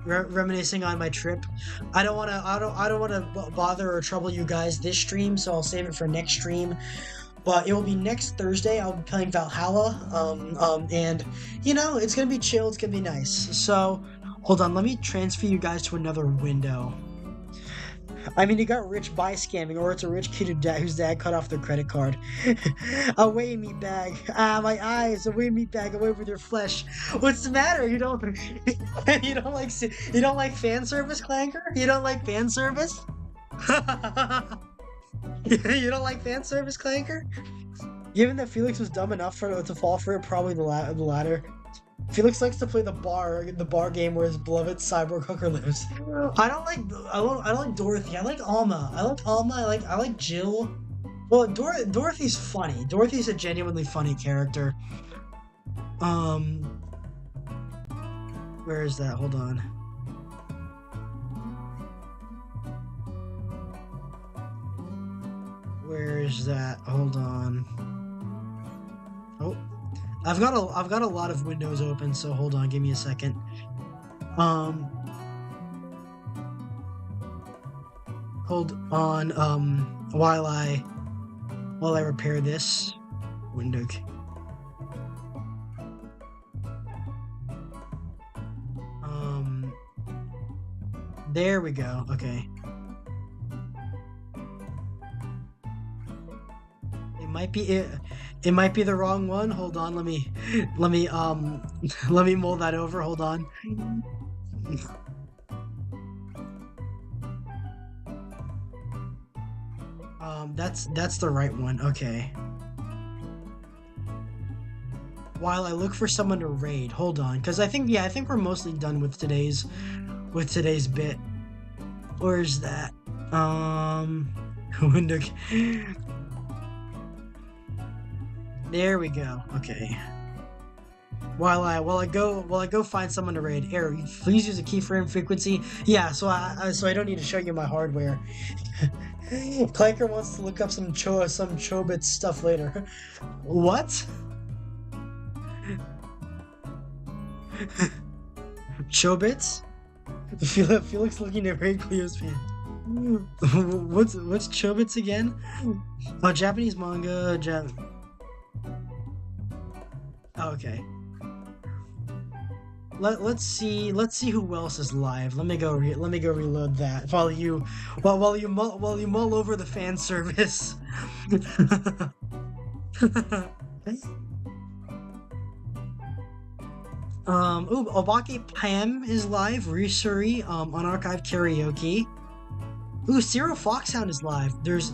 Reminiscing on my trip. I don't want to bother or trouble you guys this stream, so I'll save it for next stream. But it will be next Thursday. I'll be playing Valhalla, and, you know, it's gonna be chill, it's gonna be nice. So, hold on, let me transfer you guys to another window. I mean, he got rich by scamming, or it's a rich kid whose dad cut off their credit card. Away, meatbag. Ah, my eyes. Away, meatbag. Away with your flesh. What's the matter? You don't like fan service, Clanker? You don't like fan service? You don't like fan service, Clanker? Given that Felix was dumb enough to fall for it, probably the latter. Felix likes to play the bar game where his beloved cyborg hooker lives. I don't like Dorothy. I like Alma. I like Alma. I like Jill. Well, Dorothy's funny. Dorothy's a genuinely funny character. Um, where is that? Hold on. Where is that? Hold on. Oh, I've got a lot of windows open, so hold on, give me a second. Um, hold on. While I repair this window. There we go. Okay. It might be the wrong one. Hold on, let me let me mull that over. Hold on. That's the right one. Okay. While I look for someone to raid, hold on, because I think we're mostly done with today's bit. Where's that? Window. There we go. Okay. While I go find someone to raid. Error. Please use a keyframe frequency. Yeah. So I don't need to show you my hardware. Clanker wants to look up some Chobits stuff later. What? Chobits? Felix looking at raid Cleo's fan. What's Chobits again? Japanese manga. Okay. Let's see who else is live. Let me go reload that while you mull over the fan service. Obake Pam is live. Risuri, unarchived karaoke. Ooh, Zero Foxhound is live. There's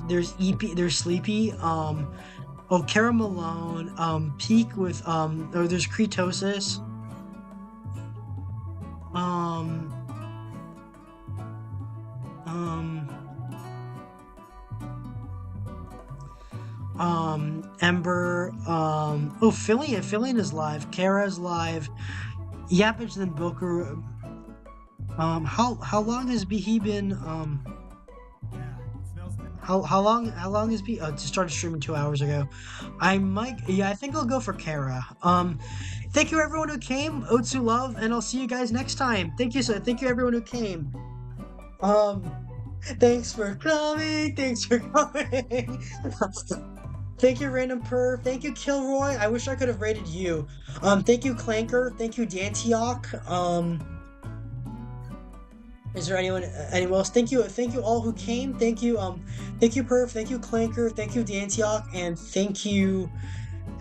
Sleepy. Kara Malone. Peak with there's Kretosis. Ember. Fillion is live. Kara's live. Yapage then Booker. How long has he been how long has he just started streaming 2 hours ago? I think I'll go for Kara. Thank you everyone who came. Otsu love, and I'll see you guys next time. Thank you everyone who came. Thanks for coming. Thank you, Random Perv. Thank you, Kilroy. I wish I could have rated you. Thank you, Clanker. Thank you, Dantioch. Is there anyone else? Thank you all who came. Thank you, Perv. Thank you, Clanker. Thank you, Dantioch, and thank you,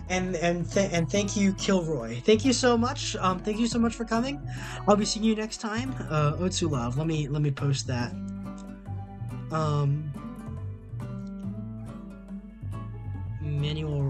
thank you, Kilroy. Thank you so much. Thank you so much for coming. I'll be seeing you next time. Otsu love. Let me post that. Manual